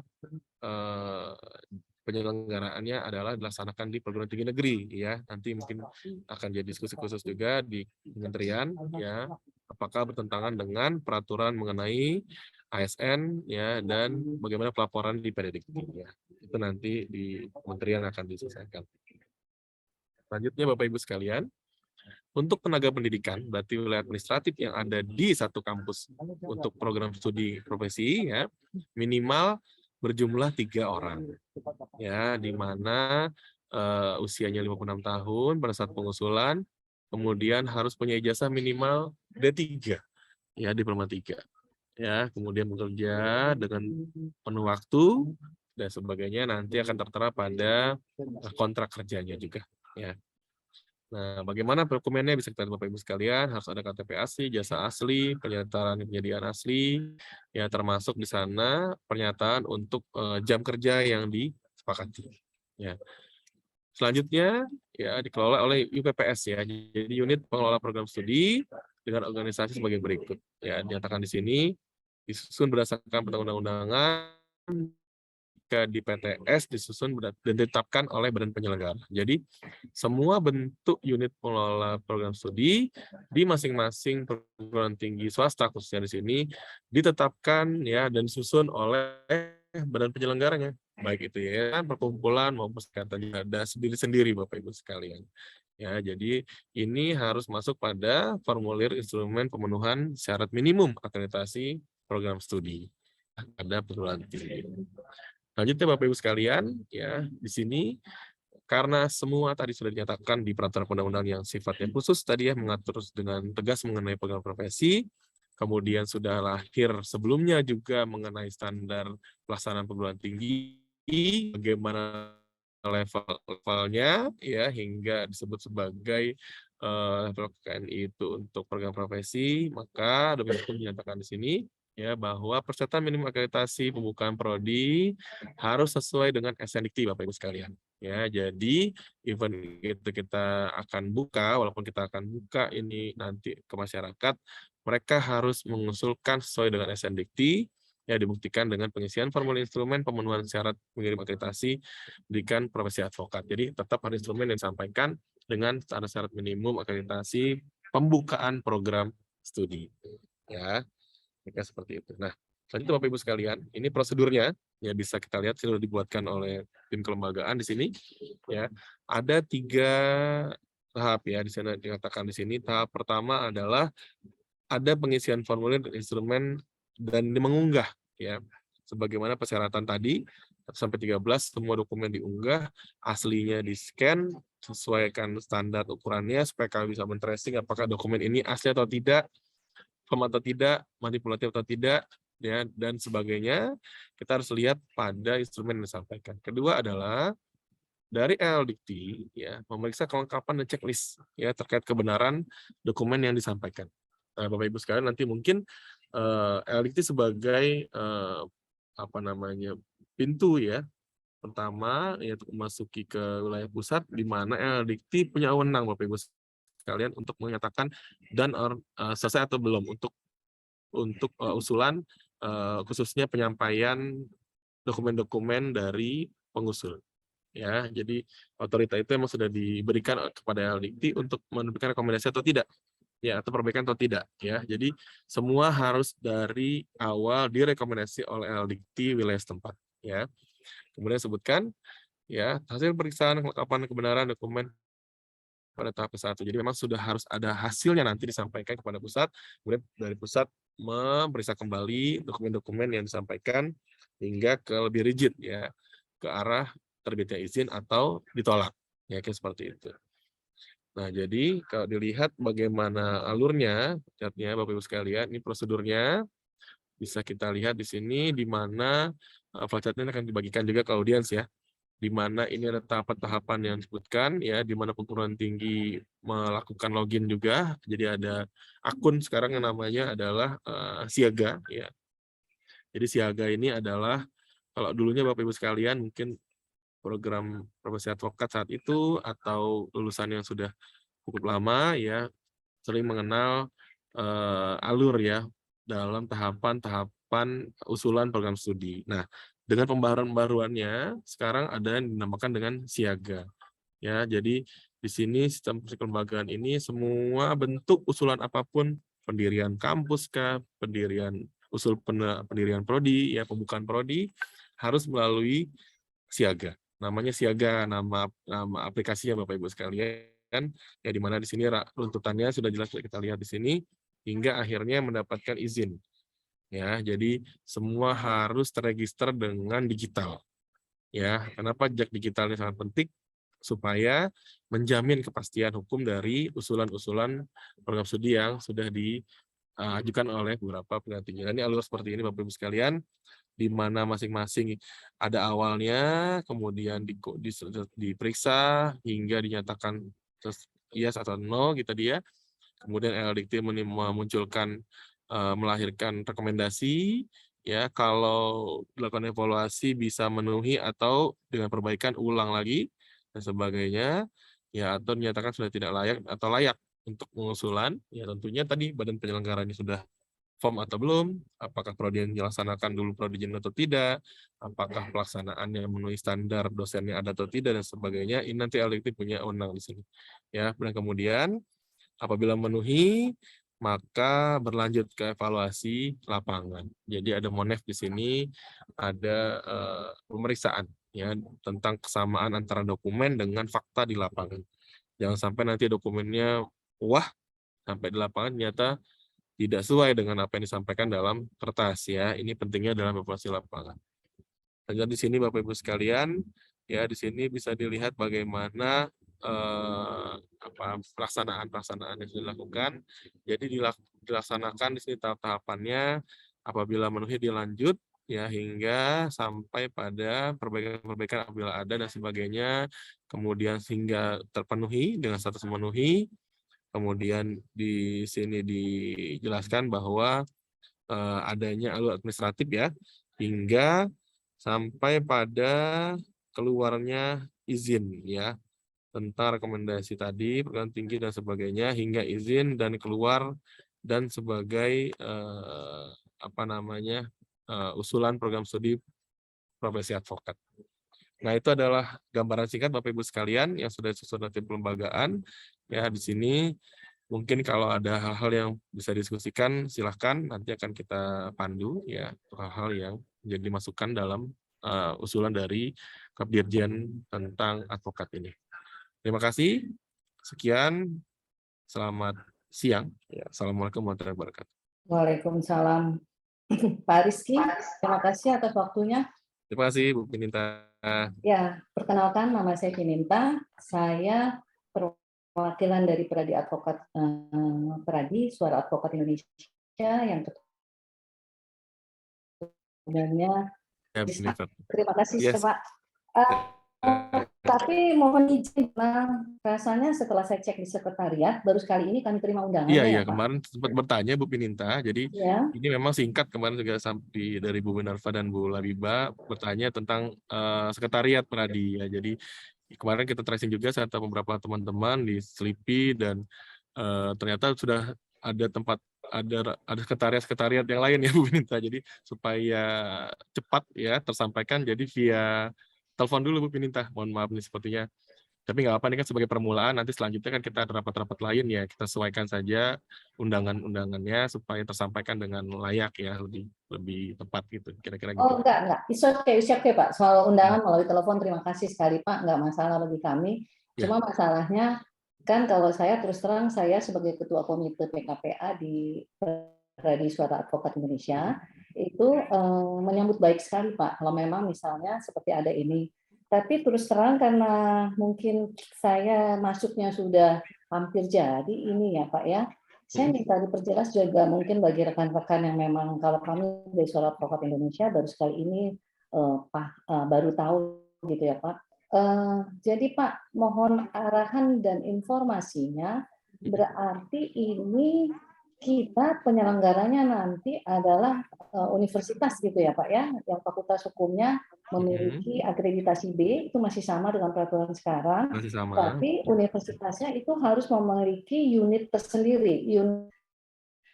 penyelenggaraannya adalah dilaksanakan di perguruan tinggi negeri ya. Nanti mungkin akan jadi diskusi khusus juga di kementerian ya, apakah bertentangan dengan peraturan mengenai ASN ya, dan bagaimana pelaporan di Perdikti ya. Itu nanti di kementerian akan diselesaikan. Selanjutnya Bapak Ibu sekalian, untuk tenaga pendidikan berarti wilayah administratif yang ada di satu kampus untuk program studi profesi ya, minimal berjumlah 3 orang ya, di mana usianya 56 tahun pada saat pengusulan, kemudian harus punya ijazah minimal D3 ya, diploma 3 ya, kemudian bekerja dengan penuh waktu dan sebagainya, nanti akan tertera pada kontrak kerjanya juga ya. Nah, bagaimana dokumennya bisa kita lihat Bapak Ibu sekalian, harus ada KTP asli, jasa asli, pernyataan penyediaan asli, ya termasuk di sana pernyataan untuk jam kerja yang disepakati. Ya. Selanjutnya ya dikelola oleh UPPS ya, jadi unit pengelola program studi dengan organisasi sebagai berikut. Ya, dinyatakan di sini disusun berdasarkan perundang-undangan, di PTS disusun dan ditetapkan oleh badan penyelenggara. Jadi semua bentuk unit pengelola program studi di masing-masing perguruan tinggi swasta khususnya di sini ditetapkan ya dan disusun oleh badan penyelenggaranya, baik itu ya perkumpulan maupun sekretariat ada sendiri-sendiri Bapak Ibu sekalian. Ya, jadi ini harus masuk pada formulir instrumen pemenuhan syarat minimum akreditasi program studi ada perguruan tinggi. Selanjutnya Bapak Ibu sekalian, ya di sini karena semua tadi sudah dinyatakan di peraturan undang-undang yang sifatnya khusus tadi ya, mengatur dengan tegas mengenai program profesi, kemudian sudah lahir sebelumnya juga mengenai standar pelaksanaan perguruan tinggi, bagaimana levelnya ya hingga disebut sebagai level KKNI itu untuk program profesi, maka demikian dinyatakan di sini ya bahwa persyaratan minimum akreditasi pembukaan prodi harus sesuai dengan SNDikti Bapak Ibu sekalian. Ya, jadi event itu kita akan buka, walaupun kita akan buka ini nanti ke masyarakat, mereka harus mengusulkan sesuai dengan SNDikti, ya dibuktikan dengan pengisian formulir instrumen pemenuhan syarat mengirim akreditasi pendidikan profesi advokat. Jadi tetap ada instrumen yang disampaikan dengan syarat minimum akreditasi pembukaan program studi. Ya. Mereka seperti itu. Nah, selanjutnya Bapak Ibu sekalian, ini prosedurnya ya bisa kita lihat sudah dibuatkan oleh tim kelembagaan di sini. Ya, ada 3 tahap ya di sana dikatakan di sini. Tahap pertama adalah ada pengisian formulir instrumen dan mengunggah ya. Sebagaimana persyaratan tadi 1-13 semua dokumen diunggah, aslinya di-scan, sesuaikan standar ukurannya supaya kami bisa men-tracing apakah dokumen ini asli atau tidak, atau tidak, manipulatif atau tidak, ya dan sebagainya. Kita harus lihat pada instrumen yang disampaikan. Kedua adalah dari LDikti ya memeriksa kelengkapan dan checklist ya terkait kebenaran dokumen yang disampaikan. Nah, Bapak Ibu sekalian nanti mungkin LDikti sebagai pintu ya pertama yaitu memasuki ke wilayah pusat di mana LDikti punya wewenang Bapak Ibu sekalian untuk menyatakan dan selesai atau belum untuk usulan khususnya penyampaian dokumen-dokumen dari pengusul. Ya, jadi otorita itu memang sudah diberikan kepada LDIKT untuk memberikan rekomendasi atau tidak, ya, atau perbaikan atau tidak, ya. Jadi semua harus dari awal direkomendasi oleh LDIKT wilayah setempat, ya. Kemudian sebutkan, ya, hasil periksaan kelengkapan kebenaran dokumen pada tahap ke-1. Jadi memang sudah harus ada hasilnya nanti disampaikan kepada pusat, kemudian dari pusat memeriksa kembali dokumen-dokumen yang disampaikan hingga ke lebih rigid, ya, ke arah terbitnya izin atau ditolak, ya, kayak seperti itu. Nah, jadi kalau dilihat bagaimana alurnya, lihatnya Bapak Ibu sekalian, ini prosedurnya bisa kita lihat di sini, di mana flowchart-nya akan dibagikan juga ke audiens, ya, di mana ini ada tahapan-tahapan yang disebutkan, ya, di mana perguruan tinggi melakukan login juga, jadi ada akun sekarang yang namanya adalah siaga, ya. Jadi siaga ini adalah kalau dulunya Bapak Ibu sekalian mungkin program profesi advokat saat itu atau lulusan yang sudah cukup lama, ya, sering mengenal alur, ya, dalam tahapan-tahapan usulan program studi. Nah, dengan pembaruannya sekarang ada yang dinamakan dengan siaga, ya. Jadi di sini sistem kelembagaan ini semua bentuk usulan apapun, pendirian kampus kah, pendirian prodi, ya, pembukaan prodi harus melalui siaga. Namanya siaga, nama aplikasinya Bapak Ibu sekalian, ya, di mana di sini runtutannya sudah jelas kita lihat di sini hingga akhirnya mendapatkan izin. Ya, jadi semua harus terregister dengan digital. Ya, kenapa jejak digitalnya sangat penting? Supaya menjamin kepastian hukum dari usulan-usulan program studi yang sudah diajukan oleh beberapa pendidikan tinggi. Ini alur seperti ini Bapak Ibu sekalian, di mana masing-masing ada awalnya, kemudian diperiksa hingga dinyatakan yes atau no, gitu dia. Kemudian LDIKT memunculkan melahirkan rekomendasi, ya, kalau dilakukan evaluasi bisa memenuhi atau dengan perbaikan ulang lagi dan sebagainya, ya, atau dinyatakan sudah tidak layak atau layak untuk pengusulan, ya, tentunya tadi badan penyelenggara ini sudah form atau belum, apakah prodi yang dilaksanakan dulu prodi atau tidak, apakah pelaksanaannya memenuhi standar dosennya ada atau tidak, dan sebagainya. Ini nanti LDIKT punya wewenang di sini, ya. Dan kemudian apabila memenuhi, maka berlanjut ke evaluasi lapangan. Jadi ada monef di sini, ada pemeriksaan, ya, tentang kesamaan antara dokumen dengan fakta di lapangan. Jangan sampai nanti dokumennya wah, sampai di lapangan ternyata tidak sesuai dengan apa yang disampaikan dalam kertas, ya. Ini pentingnya dalam evaluasi lapangan. Dan di sini Bapak Ibu sekalian, ya, di sini bisa dilihat bagaimana pelaksanaan yang sudah dilakukan. Jadi dilaksanakan di sini tahap-tahapannya, apabila memenuhi dilanjut, ya, hingga sampai pada perbaikan apabila ada dan sebagainya, kemudian hingga terpenuhi dengan status memenuhi. Kemudian di sini dijelaskan bahwa adanya alur administratif, ya, hingga sampai pada keluarnya izin, ya, tentang rekomendasi tadi, perguruan tinggi dan sebagainya, hingga izin dan keluar dan sebagai usulan program studi profesi advokat. Nah, itu adalah gambaran singkat Bapak Ibu sekalian yang sudah disusun tim pelembagaan. Ya, di sini mungkin kalau ada hal-hal yang bisa diskusikan, silahkan, nanti akan kita pandu, ya, hal-hal yang jadi masukan dalam usulan dari Kapdirjen tentang advokat ini. Terima kasih. Sekian. Selamat siang. Ya, Assalamualaikum warahmatullahi wabarakatuh. Waalaikumsalam. Pak Rizky, terima kasih atas waktunya. Terima kasih, Bu Pininta. Ya, perkenalkan, nama saya Pininta. Saya perwakilan dari Pradi Advokat Pradi, Suara Advokat Indonesia, yang sebenarnya. Ya, Terima kasih, yes. Pak. Tapi mohon izin, rasanya setelah saya cek di sekretariat, baru sekali ini kami terima undangannya. Iya, ya, Pak? kemarin sempat bertanya Bu Pininta, jadi ya. Ini memang singkat kemarin juga sampai dari Bu Winarfa dan Bu Labiba bertanya tentang sekretariat Pradi, ya. Jadi kemarin kita tracing juga serta beberapa teman-teman di Slipi dan ternyata sudah ada tempat ada sekretariat yang lain ya Bu Pinta. Jadi supaya cepat ya tersampaikan jadi via telepon dulu Bu Pinta. Mohon maaf nih sepertinya. Tapi nggak apa, ini kan sebagai permulaan, nanti selanjutnya kan kita ada rapat-rapat lain ya, kita sesuaikan saja undangan-undangannya supaya tersampaikan dengan layak ya, lebih tepat gitu, kira-kira gitu. Oh enggak, it's okay Pak. Soal undangan melalui telepon, terima kasih sekali Pak, nggak masalah bagi kami. Cuma masalahnya kan kalau saya terus terang, saya sebagai Ketua Komite PKPA di Pradi Suara Advokat Indonesia, itu menyambut baik sekali Pak, kalau memang misalnya seperti ada ini. Tapi terus terang karena mungkin saya masuknya sudah hampir jadi ini ya Pak ya, saya minta diperjelas juga mungkin bagi rekan-rekan yang memang kalau kami dari Suara Advokat Indonesia baru sekali ini baru tahu gitu ya Pak. Jadi Pak, mohon arahan dan informasinya, berarti ini kita penyelenggaranya nanti adalah universitas gitu ya Pak ya, yang fakultas hukumnya memiliki akreditasi B, itu masih sama dengan peraturan sekarang, masih sama. tapi universitasnya itu harus memiliki unit tersendiri, unit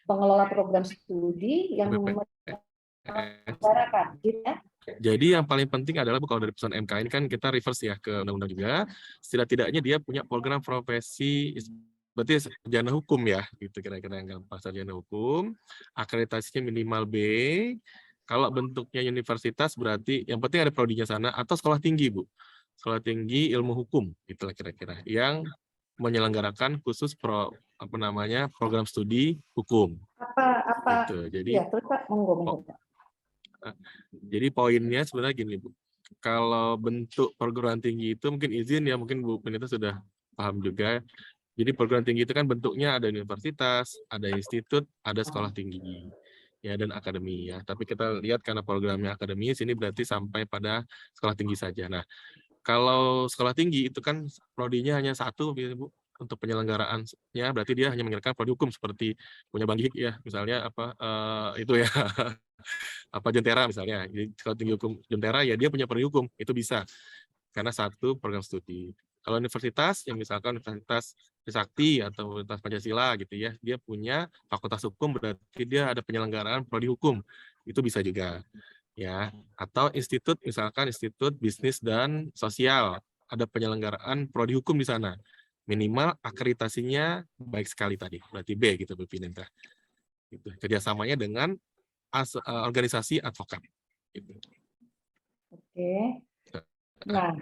pengelola program studi yang menyelenggarakan gitu ya. Jadi yang paling penting adalah kalau dari putusan MK ini kan kita reverse ya ke undang-undang juga, setidak-tidaknya dia punya program profesi, berarti sarjana hukum ya, gitu kira-kira yang gampang, sarjana hukum, akreditasinya minimal B. Kalau bentuknya universitas berarti yang penting ada prodinya sana, atau sekolah tinggi Bu, sekolah tinggi ilmu hukum, itulah kira-kira yang menyelenggarakan khusus program studi hukum. Apa? Gitu. Jadi ya, terus Pak, monggo. Jadi poinnya sebenarnya gini Bu, kalau bentuk perguruan tinggi itu mungkin izin ya, mungkin Bu Penita sudah paham juga. Jadi perguruan tinggi itu kan bentuknya ada universitas, ada institut, ada sekolah tinggi, ya dan akademi ya. Tapi kita lihat karena programnya akademis ini berarti sampai pada sekolah tinggi saja. Nah, kalau sekolah tinggi itu kan prodinya hanya satu, Bu, untuk penyelenggaraannya berarti dia hanya mengerjakan prodi hukum seperti punya Bang Gihik ya, misalnya itu ya. Jentera misalnya, jadi sekolah tinggi hukum Jentera ya dia punya prodi hukum, itu bisa karena satu program studi. Kalau universitas yang misalkan Universitas Trisakti atau Universitas Pancasila gitu ya, dia punya fakultas hukum berarti dia ada penyelenggaraan prodi hukum, itu bisa juga ya. Atau institut misalkan Institut Bisnis dan Sosial, ada penyelenggaraan prodi hukum di sana, minimal akreditasinya baik sekali tadi, berarti B gitu Bu Pinta. Gitu. Kerjasamanya dengan organisasi advokat. Gitu. Oke. Nah,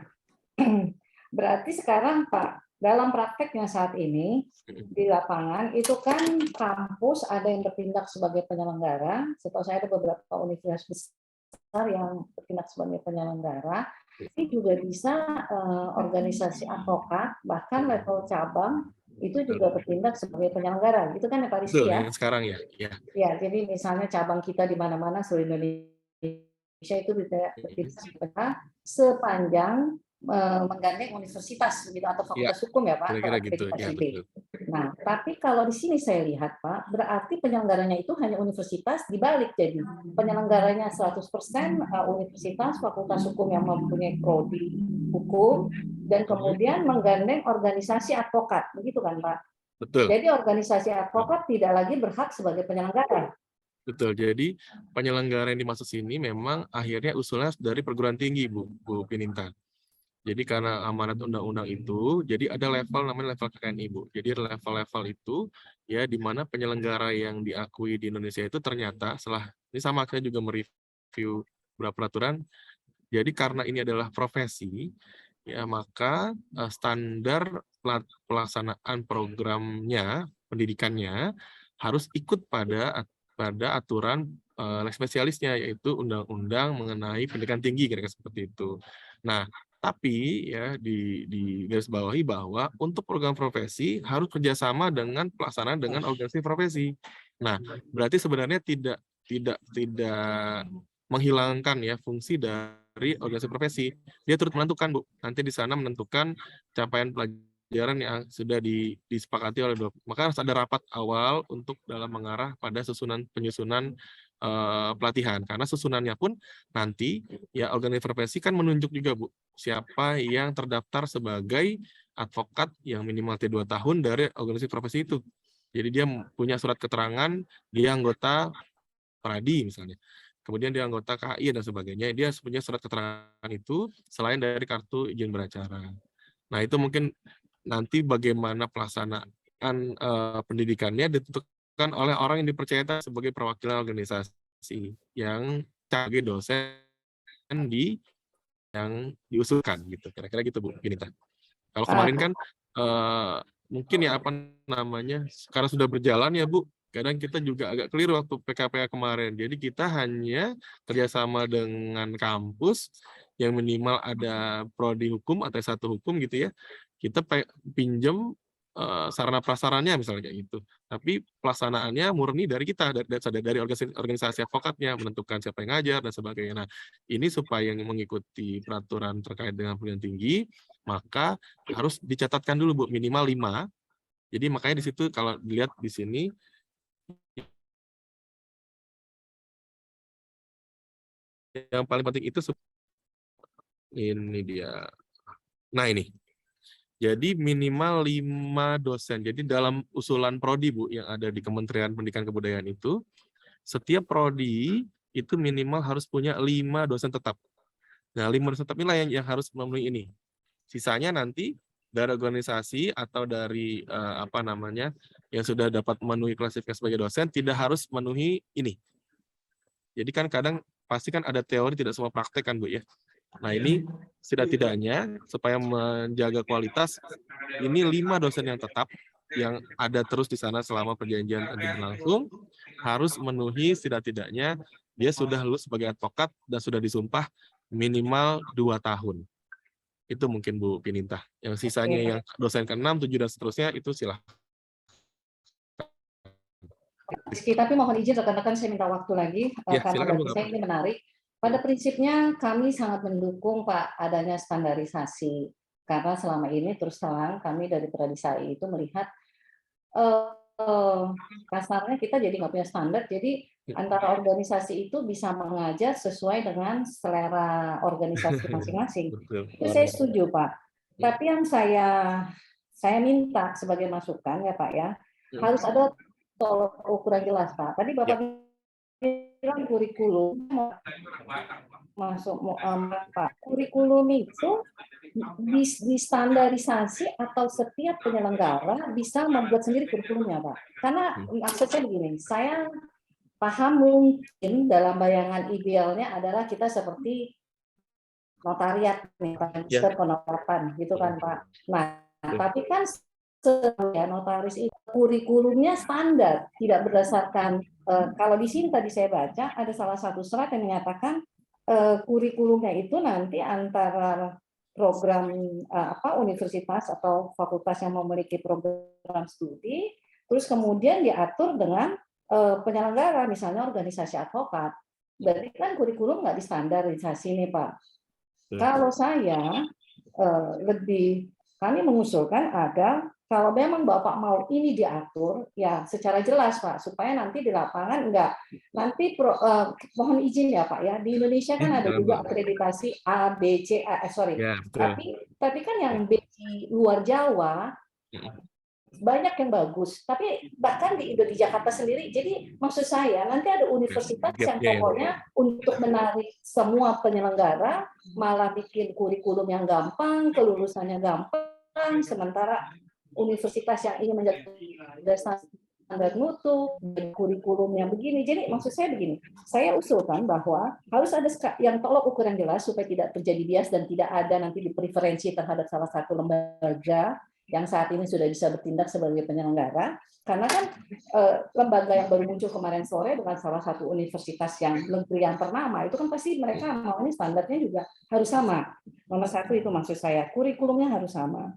berarti sekarang Pak, dalam prakteknya saat ini di lapangan itu kan kampus ada yang bertindak sebagai penyelenggara. Setahu saya ada beberapa universitas besar yang bertindak sebagai penyelenggara. Ini juga bisa organisasi advokat, bahkan level cabang itu juga bertindak sebagai penyelenggara, gitu kan ya Pak Rizky ya? Sekarang ya. Ya, jadi misalnya cabang kita di mana-mana seluruh Indonesia itu bertindak sepanjang menggandeng universitas gitu atau fakultas hukum ya Pak, kira-kira gitu. Ya, betul. Nah, tapi kalau di sini saya lihat Pak, berarti penyelenggaranya itu hanya universitas, dibalik jadi penyelenggaranya 100% universitas, fakultas hukum yang mempunyai prodi hukum, dan kemudian menggandeng organisasi advokat, begitu kan Pak? Betul. Jadi organisasi advokat tidak lagi berhak sebagai penyelenggara. Betul. Jadi penyelenggara yang dimaksud sini memang akhirnya usulnya dari perguruan tinggi Bu Pinta. Jadi karena amanat undang-undang itu, jadi ada level namanya level KKNI Bu. Jadi level-level itu ya di mana penyelenggara yang diakui di Indonesia itu ternyata setelah ini sama saya juga mereview beberapa peraturan. Jadi karena ini adalah profesi, ya maka standar pelaksanaan programnya, pendidikannya harus ikut pada aturan lex spesialisnya, yaitu undang-undang mengenai pendidikan tinggi, kira-kira seperti itu. Nah, tapi ya di garis bawahi bahwa untuk program profesi harus kerjasama dengan pelaksanaan dengan organisasi profesi. Nah, berarti sebenarnya tidak menghilangkan ya fungsi dari organisasi profesi. Dia turut menentukan Bu, nanti di sana menentukan capaian pelajaran yang sudah disepakati oleh maka harus ada rapat awal untuk dalam mengarah pada penyusunan pelatihan, karena susunannya pun nanti ya organisasi profesi kan menunjuk juga Bu siapa yang terdaftar sebagai advokat yang minimal T2 tahun dari organisasi profesi itu. Jadi dia punya surat keterangan dia anggota Pradi misalnya, kemudian dia anggota KHI dan sebagainya, dia punya surat keterangan itu selain dari kartu izin beracara. Nah itu mungkin nanti bagaimana pelaksanaan pendidikannya ditentukan oleh orang yang dipercaya sebagai perwakilan organisasi yang sebagai dosen yang diusulkan gitu, kira-kira gitu Bu Binita. Kalau kemarin kan mungkin ya apa namanya, karena sudah berjalan ya Bu, kadang kita juga agak keliru waktu PKPA kemarin. Jadi kita hanya kerjasama dengan kampus yang minimal ada prodi hukum atau S1 hukum gitu ya. Kita pinjam sarana prasarannya misalnya kayak gitu. Tapi pelaksanaannya murni dari kita, dari organisasi advokatnya, menentukan siapa yang ngajar dan sebagainya. Nah, ini supaya mengikuti peraturan terkait dengan perguruan tinggi, maka harus dicatatkan dulu Bu, minimal 5. Jadi makanya di situ kalau dilihat di sini yang paling penting itu ini dia. Nah, ini. Jadi minimal 5 dosen. Jadi dalam usulan prodi Bu yang ada di Kementerian Pendidikan dan Kebudayaan itu, setiap prodi itu minimal harus punya 5 dosen tetap. Nah, 5 dosen tetap inilah yang harus memenuhi ini. Sisanya nanti dari organisasi atau dari apa namanya yang sudah dapat memenuhi klasifikasi sebagai dosen tidak harus memenuhi ini. Jadi kan kadang pasti kan ada teori, tidak semua praktek kan Bu ya. Nah ini setidak-tidaknya supaya menjaga kualitas, ini 5 dosen yang tetap yang ada terus di sana selama perjanjian berlangsung harus memenuhi setidak-tidaknya dia sudah lulus sebagai advokat dan sudah disumpah minimal 2 tahun. Itu mungkin Bu Pinintah. Yang sisanya yang dosen ke-6, 7 dan seterusnya itu silahkan. Tapi mohon izin rekan-rekan saya minta waktu lagi Ya, karena silakan, bagi saya ini menarik. Pada prinsipnya kami sangat mendukung Pak adanya standarisasi karena selama ini terus terang kami dari Pradisai itu melihat kasarnya kita jadi nggak punya standar, jadi antara organisasi itu bisa mengajar sesuai dengan selera organisasi masing-masing. Itu saya setuju Pak. Tapi yang saya minta sebagai masukan ya Pak ya, harus ada tolok ukur yang jelas Pak. Tadi Bapak bilang kurikulum masuk Pak. Kurikulum itu distandarisasi atau setiap penyelenggara bisa membuat sendiri kurikulumnya Pak. Karena maksudnya begini, saya paham mungkin dalam bayangan idealnya adalah kita seperti notariat nih, penetapan gitu kan Pak. Nah, tapi kan ya notaris itu kurikulumnya standar, tidak berdasarkan kalau di sini tadi saya baca ada salah satu surat yang menyatakan kurikulumnya itu nanti antara program universitas atau fakultas yang memiliki program studi, terus kemudian diatur dengan penyelenggara, misalnya organisasi advokat. Berarti kan kurikulum nggak distandarisasi nih Pak. Kalau saya kami mengusulkan ada kalau memang Bapak mau ini diatur, ya secara jelas Pak, supaya nanti di lapangan enggak. Nanti mohon izin ya Pak ya, di Indonesia kan ada juga akreditasi A, B, C, sorry. Ya, tapi kan yang B di luar Jawa banyak yang bagus. Tapi bahkan di Jakarta sendiri, jadi maksud saya nanti ada universitas yang pokoknya untuk menarik semua penyelenggara malah bikin kurikulum yang gampang, kelulusannya gampang, sementara universitas yang ingin menjadi standar mutu, kurikulumnya begini. Jadi maksud saya begini, saya usulkan bahwa harus ada yang tolok ukur yang jelas supaya tidak terjadi bias dan tidak ada nanti preferensi terhadap salah satu lembaga yang saat ini sudah bisa bertindak sebagai penyelenggara. Karena kan lembaga yang baru muncul kemarin sore dengan salah satu universitas yang negeri yang ternama, itu kan pasti mereka maunya standarnya juga harus sama. Nomor 1 itu maksud saya, kurikulumnya harus sama.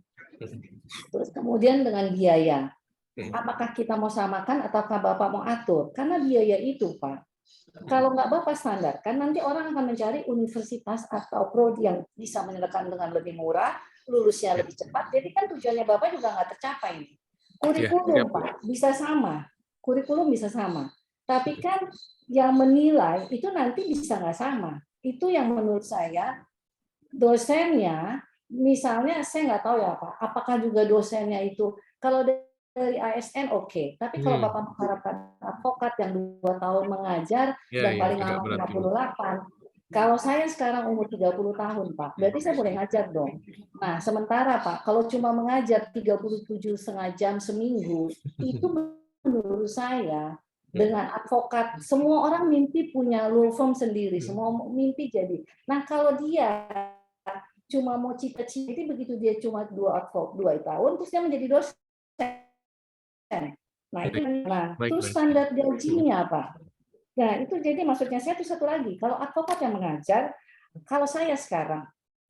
Terus kemudian dengan biaya, apakah kita mau samakan ataukah Bapak mau atur? Karena biaya itu Pak, kalau nggak Bapak standarkan, nanti orang akan mencari universitas atau prodi yang bisa menyelesaikan dengan lebih murah, lulusnya lebih cepat. Jadi kan tujuannya Bapak juga nggak tercapai. Kurikulum Pak bisa sama, kurikulum bisa sama. Tapi kan yang menilai itu nanti bisa nggak sama. Itu yang menurut saya dosennya, misalnya saya nggak tahu ya Pak, apakah juga dosennya itu kalau dari ASN oke, tapi kalau Bapak mengharapkan advokat yang 2 tahun mengajar dan paling agak lama berat ini. 58, kalau saya sekarang umur 30 tahun Pak, berarti saya boleh ngajar dong. Nah, sementara Pak, kalau cuma mengajar 37,5 jam seminggu, itu menurut saya dengan advokat, semua orang mimpi punya law firm sendiri, semua mimpi jadi. Nah, kalau dia cuma mau cita-cita, begitu dia cuma 2 tahun, terus dia menjadi dosen. Nah, itu terus standar gajinya Pak. Nah, itu jadi maksudnya saya itu satu lagi, kalau advokat yang mengajar, kalau saya sekarang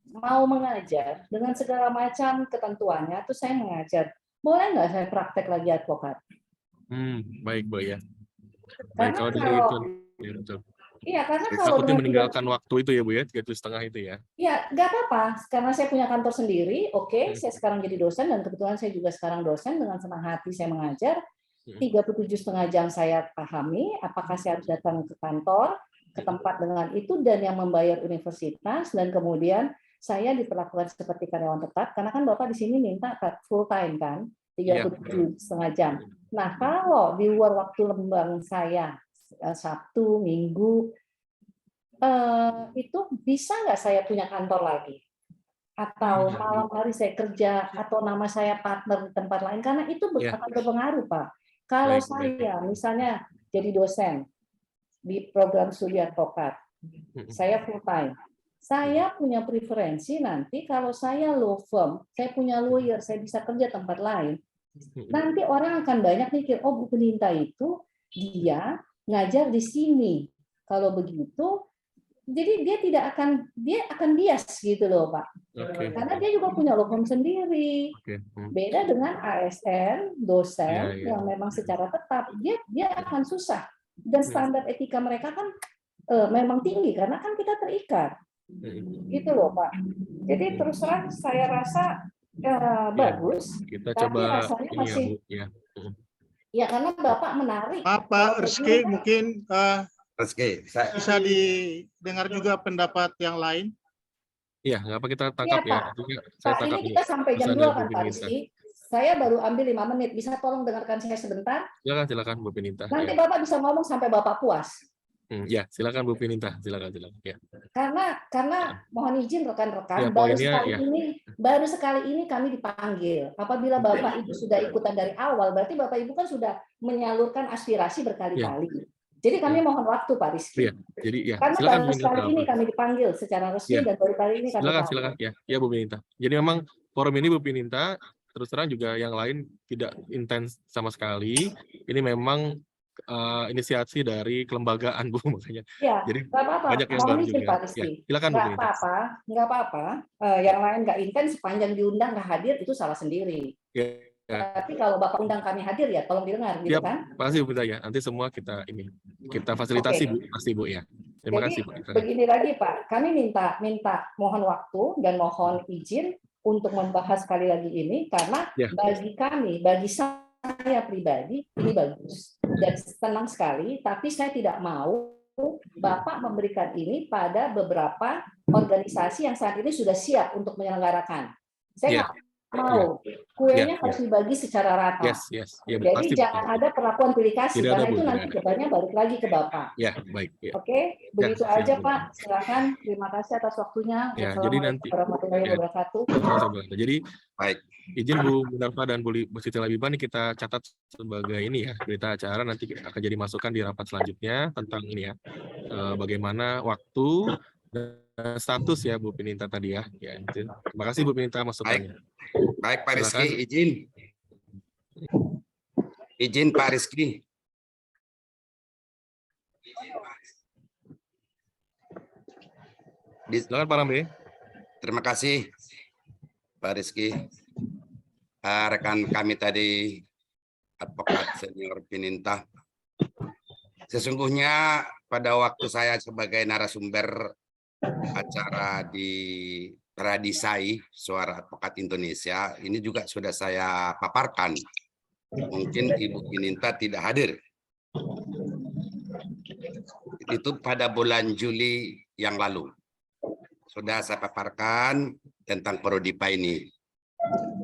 mau mengajar dengan segala macam ketentuannya, terus saya mengajar, boleh nggak saya praktek lagi advokat? Baik Bu ya. Karena Kalau dari kalau itu, ya, betul. Iya, karena kalau Takutnya meninggalkan waktu itu ya Bu ya, 3,5 itu ya. Ya, nggak apa-apa, karena saya punya kantor sendiri, oke, saya sekarang jadi dosen, dan kebetulan saya juga sekarang dosen, dengan senang hati saya mengajar, 37,5 jam saya pahami, apakah saya harus datang ke kantor, ke tempat dengan itu, dan yang membayar universitas, dan kemudian saya diperlakukan seperti karyawan tetap, karena kan Bapak di sini minta full time kan, 37,5 jam. Nah, kalau di luar waktu lembang saya, Sabtu, Minggu, itu bisa nggak saya punya kantor lagi? Atau malam hari saya kerja, atau nama saya partner di tempat lain, karena itu akan berpengaruh, Pak. Kalau saya misalnya jadi dosen di program studi advokat, saya full time, saya punya preferensi nanti kalau saya law firm, saya punya lawyer, saya bisa kerja tempat lain, nanti orang akan banyak mikir, oh Bu Peninta itu dia ngajar di sini. Kalau begitu, jadi dia akan bias gitu loh Pak. Karena dia juga punya law firm sendiri. Beda dengan ASN, dosen yang memang secara tetap, dia akan susah. Dan standar etika mereka kan memang tinggi karena kan kita terikat. Gitu loh Pak. Jadi terus terang saya rasa bagus. Kita tapi coba rasanya ini masih, ya Bu. Ya karena Bapak menarik. Pak Rizky, mungkin Rizky, bisa didengar juga pendapat yang lain. Iya, nggak apa kita tangkap ya. Saya Pak, tangkap ini kita sampai jam 2 kan Pak Pinita. Rizky. Saya baru ambil 5 menit. Bisa tolong dengarkan saya sebentar? Silakan Bu Pinita. Nanti Bapak bisa ngomong sampai Bapak puas. Ya, silakan Bu Pinita. Silakan. Ya. Karena mohon izin rekan-rekan, Ya, baru sekali ini kami dipanggil. Apabila Bapak Ibu sudah ikutan dari awal, berarti Bapak Ibu kan sudah menyalurkan aspirasi berkali-kali. Jadi kami mohon waktu Pak Rizky. Jadi karena baru sekali ini kami dipanggil secara resmi dan baru kali ini kami silakan. Ya Bu Pinita. Jadi memang forum ini Bu Pinita terus terang juga yang lain tidak intens sama sekali. Ini memang inisiasi dari kelembagaan Bu, makanya. Ya, jadi apa-apa. banyak yang baru juga. Pak Rizky. Silakan Bu Pinita. Nggak apa-apa. Yang lain nggak intens, sepanjang diundang nggak hadir itu salah sendiri. Tapi kalau Bapak undang kami hadir ya, tolong didengar, gitu kan? Pasti Bu ya. Nanti semua kita fasilitasi Bu, pasti Bu ya. Terima kasih Bu. Begini lagi Pak, kami minta mohon waktu dan mohon izin untuk membahas sekali lagi ini karena bagi saya pribadi ini bagus dan senang sekali, tapi saya tidak mau Bapak memberikan ini pada beberapa organisasi yang saat ini sudah siap untuk menyelenggarakan. Saya nggak mau kuenya harus dibagi secara rata. Jadi pasti, jangan ada perlakuan pilih kasih karena itu nanti kebanyakan balik lagi ke Bapak. Baik. Oke, begitu aja Pak. Silakan. Terima kasih atas waktunya. Jadi nanti warahmatullahi wabarakatuh. Jadi baik. Izin Bu Munarfa dan Bu Siti Labibah kita catat sebagai ini ya berita acara, nanti akan jadi masukan di rapat selanjutnya tentang ini ya bagaimana waktu dan status ya Bu Pinita tadi ya. Terima kasih Bu Pinita masukannya. Baik Pak Rizky, izin Pak Rizky. Silakan Pak Rambe. Terima kasih Pak Rizky. Rekan kami tadi advokat senior Pinita. Sesungguhnya pada waktu saya sebagai narasumber acara di Radisai Suara Advokat Indonesia ini juga sudah saya paparkan. Mungkin Ibu Pinita tidak hadir. itu pada bulan Juli yang lalu. Sudah saya paparkan tentang Prodipa ini.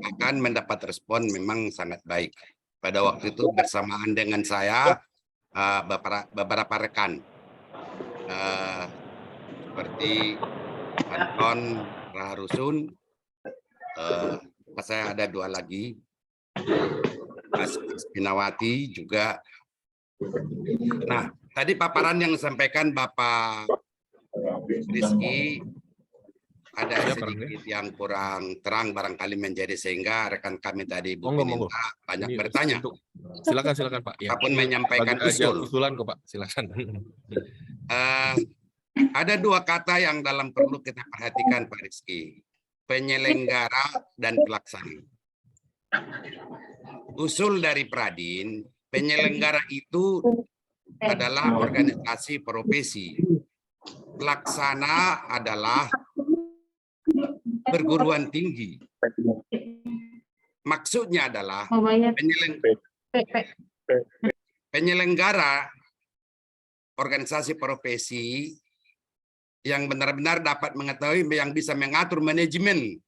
Akan mendapat respon memang sangat baik. Pada waktu itu bersamaan dengan saya, beberapa rekan seperti Anton Raharusun, saya ada 2 lagi, Mas Pinawati juga. Nah, tadi paparan yang disampaikan Bapak Rizky ada sedikit yang kurang terang barangkali menjadi sehingga rekan kami tadi Bu Peninta banyak Ini bertanya. Silakan Pak. Ya. Ataupun menyampaikan usulan kok Pak, silakan. Ada 2 kata yang perlu kita perhatikan Pak Rizky, penyelenggara dan pelaksana. Usul dari Pradin, penyelenggara itu adalah organisasi profesi, pelaksana adalah perguruan tinggi. Maksudnya adalah penyelenggara organisasi profesi yang benar-benar dapat mengetahui, yang bisa mengatur manajemen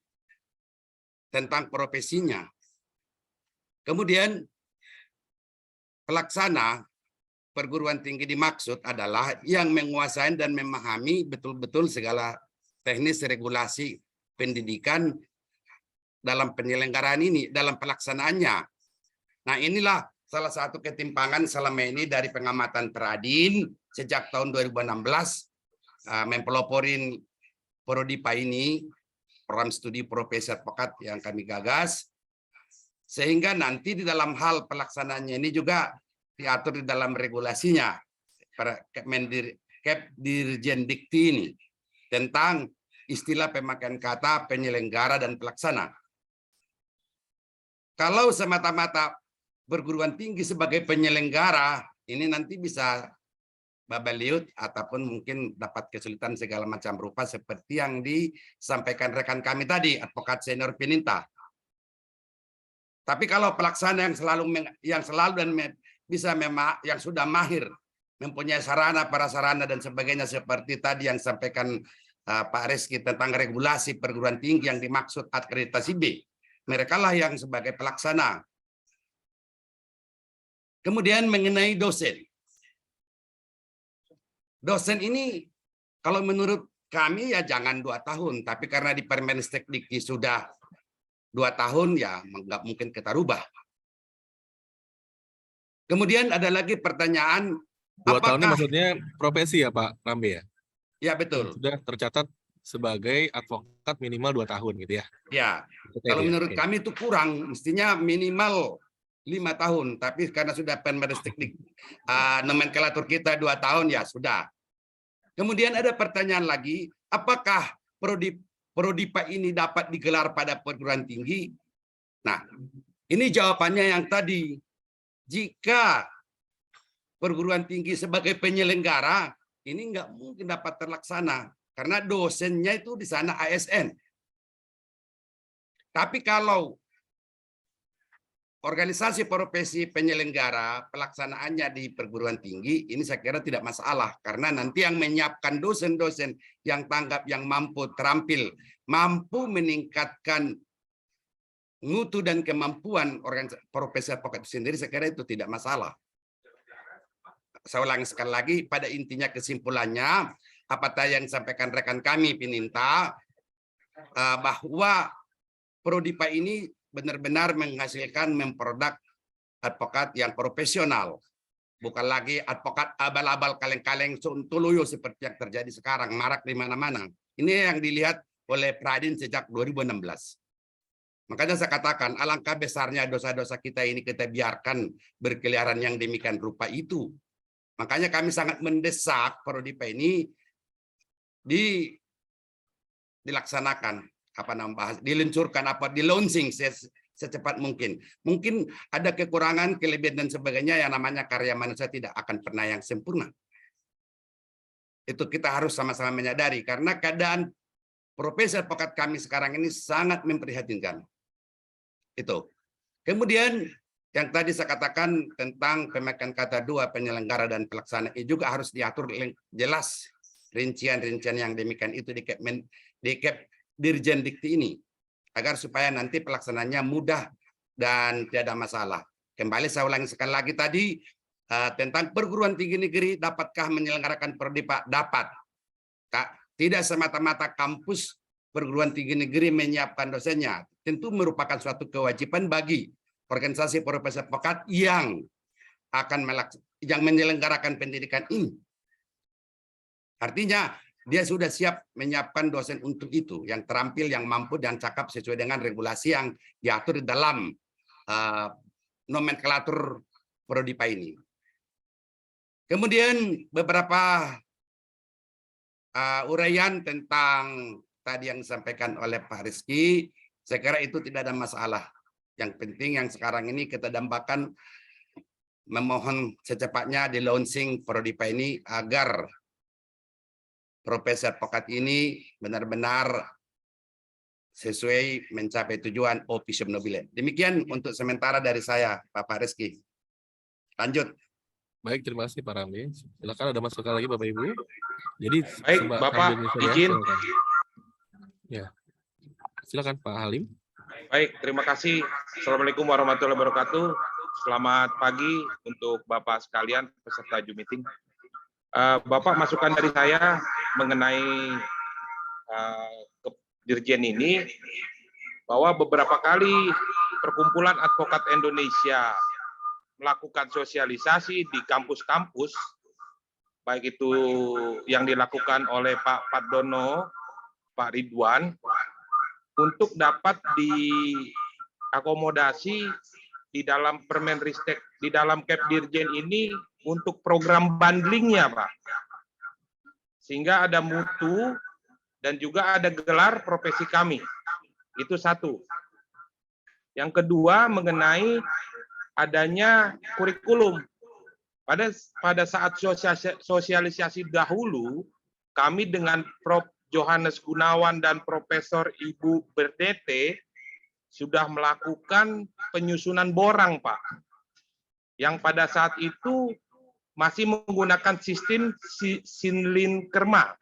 tentang profesinya. Kemudian pelaksana perguruan tinggi dimaksud adalah yang menguasai dan memahami betul-betul segala teknis regulasi pendidikan dalam penyelenggaraan ini, dalam pelaksanaannya. Nah, inilah salah satu ketimpangan selama ini dari pengamatan Pradin sejak tahun 2016 mempeloporin Prodipa ini, program studi profesi advokat yang kami gagas, sehingga nanti di dalam hal pelaksanaannya ini juga diatur di dalam regulasinya Kepdirjen Dikti ini tentang istilah pemakaian kata penyelenggara dan pelaksana. Kalau semata-mata perguruan tinggi sebagai penyelenggara, ini nanti bisa babaliut ataupun mungkin dapat kesulitan segala macam rupa seperti yang disampaikan rekan kami tadi, advokat senior Peninta. Tapi kalau pelaksana yang selalu dan bisa yang sudah mahir, mempunyai sarana, prasarana dan sebagainya seperti tadi yang disampaikan Pak Rizky tentang regulasi perguruan tinggi yang dimaksud akreditasi B. Mereka lah yang sebagai pelaksana. Kemudian mengenai dosen. Dosen ini kalau menurut kami ya jangan 2 tahun, tapi karena di Permendikbud Dikti sudah 2 tahun ya nggak mungkin kita rubah. Kemudian ada lagi pertanyaan, 2 tahun ini maksudnya profesi ya Pak Rambe ya? Ya betul. Sudah tercatat sebagai advokat minimal 2 tahun gitu ya? Ya, kalau menurut kami itu kurang, mestinya minimal 5 tahun, tapi karena sudah Permendikbud nomenklatur kita 2 tahun ya sudah. Kemudian ada pertanyaan lagi, apakah Prodipa ini dapat digelar pada perguruan tinggi? Nah, ini jawabannya yang tadi. Jika perguruan tinggi sebagai penyelenggara, ini nggak mungkin dapat terlaksana. Karena dosennya itu di sana ASN. Tapi kalau organisasi profesi penyelenggara pelaksanaannya di perguruan tinggi, ini saya kira tidak masalah. Karena nanti yang menyiapkan dosen-dosen yang tanggap, yang mampu, terampil, mampu meningkatkan mutu dan kemampuan organisasi profesi advokat itu sendiri, saya kira itu tidak masalah. Saya ulangi sekali lagi, pada intinya kesimpulannya, apa yang disampaikan rekan kami Peninta, bahwa Prodipa ini benar-benar menghasilkan memproduk advokat yang profesional. Bukan lagi advokat abal-abal kaleng-kaleng sontoloyo seperti yang terjadi sekarang, marak di mana-mana. Ini yang dilihat oleh Pradin sejak 2016. Makanya saya katakan, alangkah besarnya dosa-dosa kita ini kita biarkan berkeliaran yang demikian rupa itu. Makanya kami sangat mendesak Prodipa ini dilaksanakan, diluncurkan, di-launching secepat mungkin. Mungkin ada kekurangan, kelebihan dan sebagainya, yang namanya karya manusia tidak akan pernah yang sempurna. Itu kita harus sama-sama menyadari, karena keadaan profesi advokat kami sekarang ini sangat memprihatinkan. Itu. Kemudian Yang tadi saya katakan tentang pemakaian kata dua penyelenggara dan pelaksana ini juga harus diatur jelas rincian-rincian yang demikian itu di Kep Dirjen Dikti ini agar supaya nanti pelaksananya mudah dan tidak ada masalah. Kembali saya ulangi sekali lagi tadi tentang perguruan tinggi negeri dapatkah menyelenggarakan prodipa? Dapat. Tidak semata-mata kampus perguruan tinggi negeri menyiapkan dosennya. Tentu merupakan suatu kewajiban bagi organisasi profesi advokat yang akan menyelenggarakan pendidikan ini. Artinya dia sudah siap menyiapkan dosen untuk itu, yang terampil, yang mampu, dan cakap sesuai dengan regulasi yang diatur di dalam nomenklatur Prodipa ini. Kemudian beberapa uraian tentang tadi yang disampaikan oleh Pak Rizky, saya kira itu tidak ada masalah. Yang penting yang sekarang ini kita dambakan memohon secepatnya di launching Prodipa ini agar profesi advokat ini benar-benar sesuai mencapai tujuan officium nobile. Demikian untuk sementara dari saya, Bapak Rizky. Lanjut. Baik, terima kasih Pak Ramli. Silakan ada masukan lagi Bapak Ibu. Jadi baik, Bapak izin. Ya. Silakan Pak Halim. Baik, terima kasih. Assalamualaikum warahmatullahi wabarakatuh. Selamat pagi untuk Bapak sekalian peserta Zoom meeting. Bapak, masukan dari saya mengenai Dirjen ini, bahwa beberapa kali Perkumpulan Advokat Indonesia melakukan sosialisasi di kampus-kampus, baik itu yang dilakukan oleh Pak Pardono, Pak Ridwan, untuk dapat diakomodasi di dalam Permenristek, di dalam Kep Dirjen ini untuk program bundlingnya, Pak. Sehingga ada mutu dan juga ada gelar profesi kami. Itu satu. Yang kedua mengenai adanya kurikulum. Pada saat sosialisasi dahulu, kami dengan Prof. Johannes Gunawan dan Profesor Ibu Berdete sudah melakukan penyusunan borang, Pak. Yang pada saat itu masih menggunakan sistem Sinlin Kerma.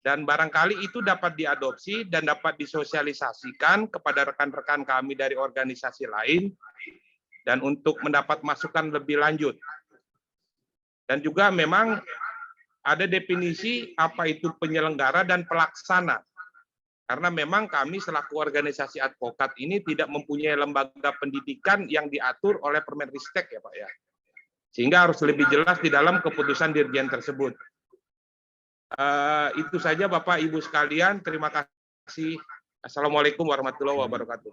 Dan barangkali itu dapat diadopsi dan dapat disosialisasikan kepada rekan-rekan kami dari organisasi lain dan untuk mendapat masukan lebih lanjut. Dan juga memang ada definisi apa itu penyelenggara dan pelaksana. Karena memang kami selaku organisasi advokat ini tidak mempunyai lembaga pendidikan yang diatur oleh Permenristek ya Pak ya. Sehingga harus lebih jelas di dalam keputusan Dirjen tersebut. Itu saja Bapak Ibu sekalian, terima kasih. Assalamualaikum warahmatullahi wabarakatuh.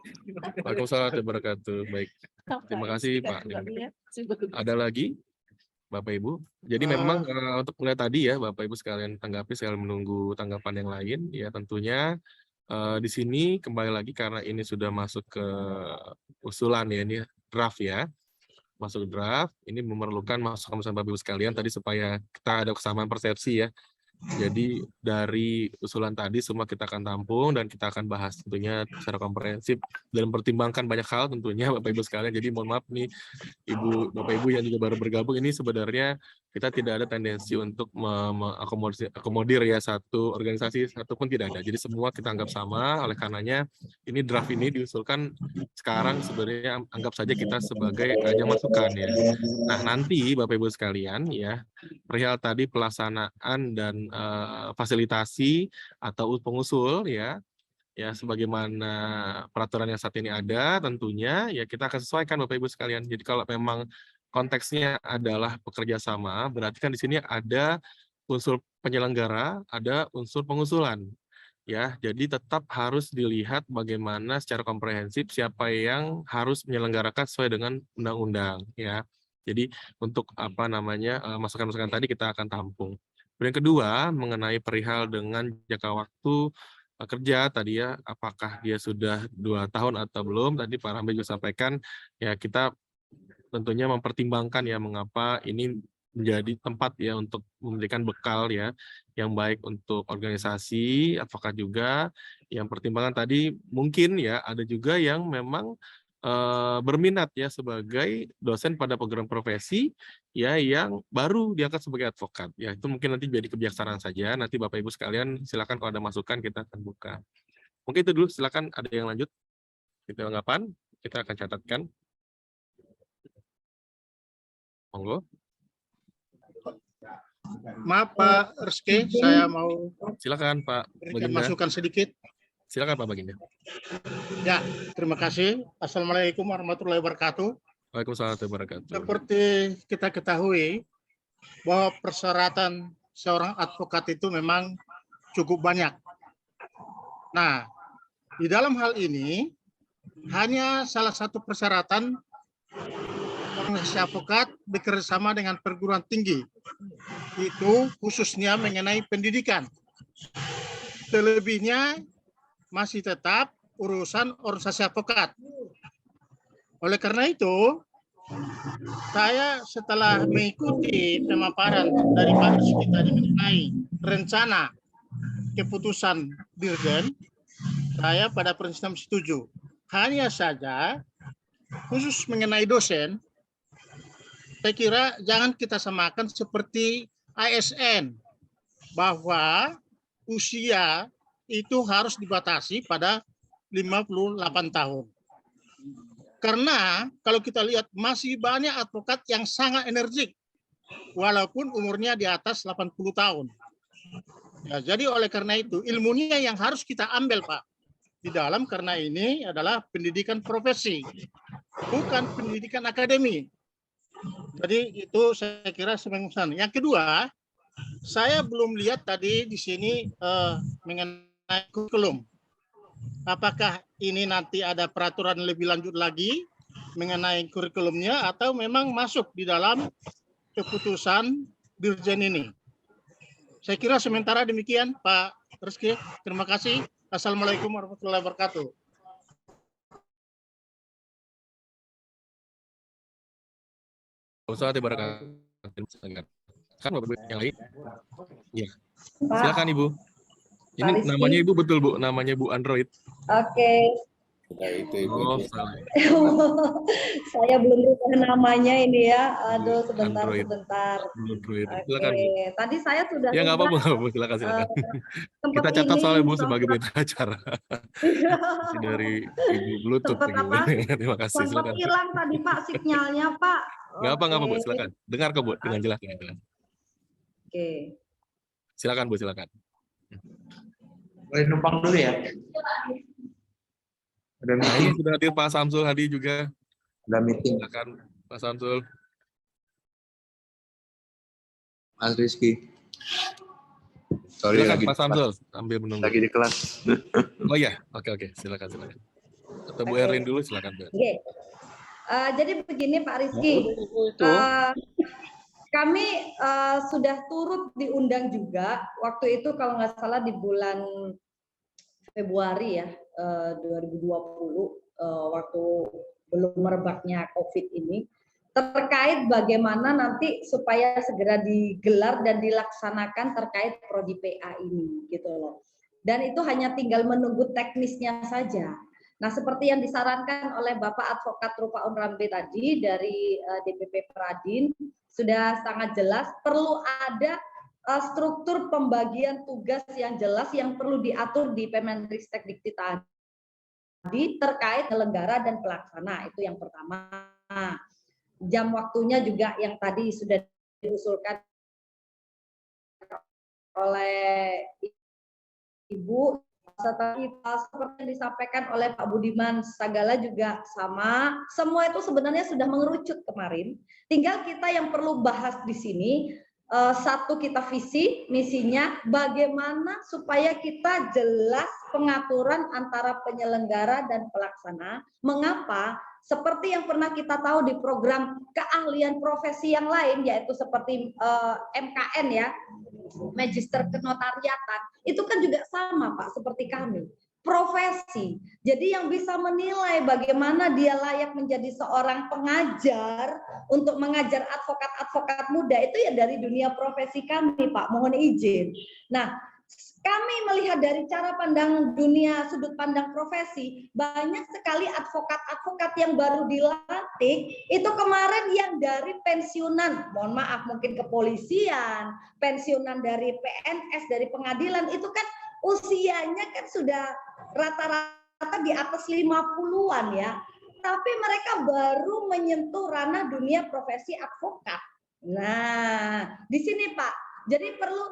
Waalaikumsalam warahmatullahi wabarakatuh. Baik, terima kasih Pak. Ada lagi Bapak Ibu? Jadi memang untuk mulai tadi ya Bapak Ibu sekalian tanggapi, sekalian menunggu tanggapan yang lain ya tentunya di sini kembali lagi karena ini sudah masuk ke usulan ya, ini draft ya. Masuk draft, ini memerlukan masukan Bapak Ibu sekalian tadi supaya kita ada kesamaan persepsi ya. Jadi dari usulan tadi semua kita akan tampung dan kita akan bahas tentunya secara komprehensif dan mempertimbangkan banyak hal tentunya Bapak Ibu sekalian. Jadi mohon maaf nih Bapak Ibu yang juga baru bergabung, ini sebenarnya kita tidak ada tendensi untuk mengakomodir ya satu organisasi satu pun tidak ada. Jadi semua kita anggap sama, oleh karenanya ini draft ini diusulkan sekarang sebenarnya anggap saja kita sebagai ajang masukan ya. Nah nanti Bapak Ibu sekalian ya perihal tadi pelaksanaan dan fasilitasi atau pengusul ya sebagaimana peraturan yang saat ini ada tentunya ya kita akan sesuaikan Bapak Ibu sekalian. Jadi kalau memang konteksnya adalah bekerja sama, berarti kan di sini ada unsur penyelenggara, ada unsur pengusulan. Ya, jadi tetap harus dilihat bagaimana secara komprehensif siapa yang harus menyelenggarakan sesuai dengan undang-undang ya. Jadi untuk apa namanya masukan-masukan tadi kita akan tampung. Yang kedua mengenai perihal dengan jangka waktu kerja tadi ya, apakah dia sudah 2 tahun atau belum? Tadi Pak Ramli juga sampaikan ya kita tentunya mempertimbangkan ya mengapa ini menjadi tempat ya untuk memberikan bekal ya yang baik untuk organisasi advokat juga. Yang pertimbangan tadi mungkin ya ada juga yang memang berminat ya sebagai dosen pada program profesi ya yang baru diangkat sebagai advokat ya, itu mungkin nanti jadi kebijaksanaan saja. Nanti Bapak Ibu sekalian silakan kalau ada masukan kita akan buka. Mungkin itu dulu, silakan ada yang lanjut. Kita tanggapan, kita akan catatkan. Monggo. Maaf Pak Rizky, saya mau Silakan Pak berikan Baginda. masukan sedikit. Silakan Pak Baginda. Ya, terima kasih. Assalamualaikum warahmatullahi wabarakatuh. Waalaikumsalam warahmatullahi wabarakatuh. Seperti kita ketahui bahwa persyaratan seorang advokat itu memang cukup banyak. Nah, di dalam hal ini hanya salah satu persyaratan organisasi advokat bekerjasama dengan perguruan tinggi. Itu khususnya mengenai pendidikan. Selebihnya masih tetap urusan organisasi advokat. Oleh karena itu, saya setelah mengikuti pemaparan dari Pak Rizky tadi mengenai rencana keputusan Dirjen, saya pada prinsipnya setuju. Hanya saja, khusus mengenai dosen, saya kira jangan kita samakan seperti ASN, bahwa usia itu harus dibatasi pada 58 tahun. Karena kalau kita lihat masih banyak advokat yang sangat energik, walaupun umurnya di atas 80 tahun. Ya, jadi oleh karena itu ilmunya yang harus kita ambil Pak di dalam, karena ini adalah pendidikan profesi, bukan pendidikan akademi. Jadi itu saya kira sebenarnya. Yang kedua, saya belum lihat tadi di sini mengenai kurikulum. Apakah ini nanti ada peraturan lebih lanjut lagi mengenai kurikulumnya atau memang masuk di dalam keputusan Dirjen ini? Saya kira sementara demikian Pak Rizky. Terima kasih. Assalamualaikum warahmatullahi wabarakatuh. Ustaz Ibarat kan Bapak yang lain. Ya. Silakan Ibu. Ini namanya Ibu betul Bu, namanya Bu Android. Oke. Nah, itu Ibu. Oh, Saya belum lupa namanya ini ya. Aduh, sebentar. Android. Oke. Silakan Bu. Tadi saya sudah. Ya nggak apa-apa Bu, silakan. Kita catat soalnya Bu sebagai berita acara. Dari Ibu Bluetooth. Terima kasih. Sempat hilang tadi Pak sinyalnya Pak. Nggak apa Bu, silakan. Dengar kok Bu dengan jelas. Oke. Silakan Bu, silakan. Boleh numpang dulu ya. Ada Nah, meeting. ini sudah hadir Pak Samsul Hadi juga. Ada meeting. Silakan Pak Samsul. Mas Rizky. Sorry, Silakan lagi Pak Samsul sambil menunggu. lagi di kelas. Oh ya, oke, silakan. Atau Bu Erlin dulu, silakan Bu. Oke. Jadi begini Pak Rizky. Kami sudah turut diundang juga waktu itu kalau nggak salah di bulan Februari ya 2020 waktu belum merebaknya COVID ini, terkait bagaimana nanti supaya segera digelar dan dilaksanakan terkait prodi PA ini gitu loh. Dan itu hanya tinggal menunggu teknisnya saja. Nah, seperti yang disarankan oleh Bapak Advokat Rupaun Rambe tadi dari DPP Peradin sudah sangat jelas, perlu ada struktur pembagian tugas yang jelas yang perlu diatur di Permenristek Dikti tadi terkait penyelenggara dan pelaksana. Itu yang pertama. Jam waktunya juga yang tadi sudah diusulkan oleh Ibu, seperti yang disampaikan oleh Pak Budiman Sagala juga sama. Semua itu sebenarnya sudah mengerucut kemarin. Tinggal kita yang perlu bahas di sini, satu kita visi, misinya, bagaimana supaya kita jelas pengaturan antara penyelenggara dan pelaksana. Mengapa? Seperti yang pernah kita tahu di program keahlian profesi yang lain, yaitu seperti MKN ya, Magister Kenotariatan, itu kan juga sama Pak, seperti kami. Profesi. Jadi yang bisa menilai bagaimana dia layak menjadi seorang pengajar untuk mengajar advokat-advokat muda itu ya dari dunia profesi kami Pak, mohon izin. Nah, kami melihat dari cara pandang dunia, sudut pandang profesi, banyak sekali advokat-advokat yang baru dilantik, itu kemarin yang dari pensiunan, mohon maaf mungkin kepolisian, pensiunan dari PNS, dari pengadilan, itu kan usianya kan sudah rata-rata di atas 50-an ya. Tapi mereka baru menyentuh ranah dunia profesi advokat. Nah, di sini Pak, jadi perlu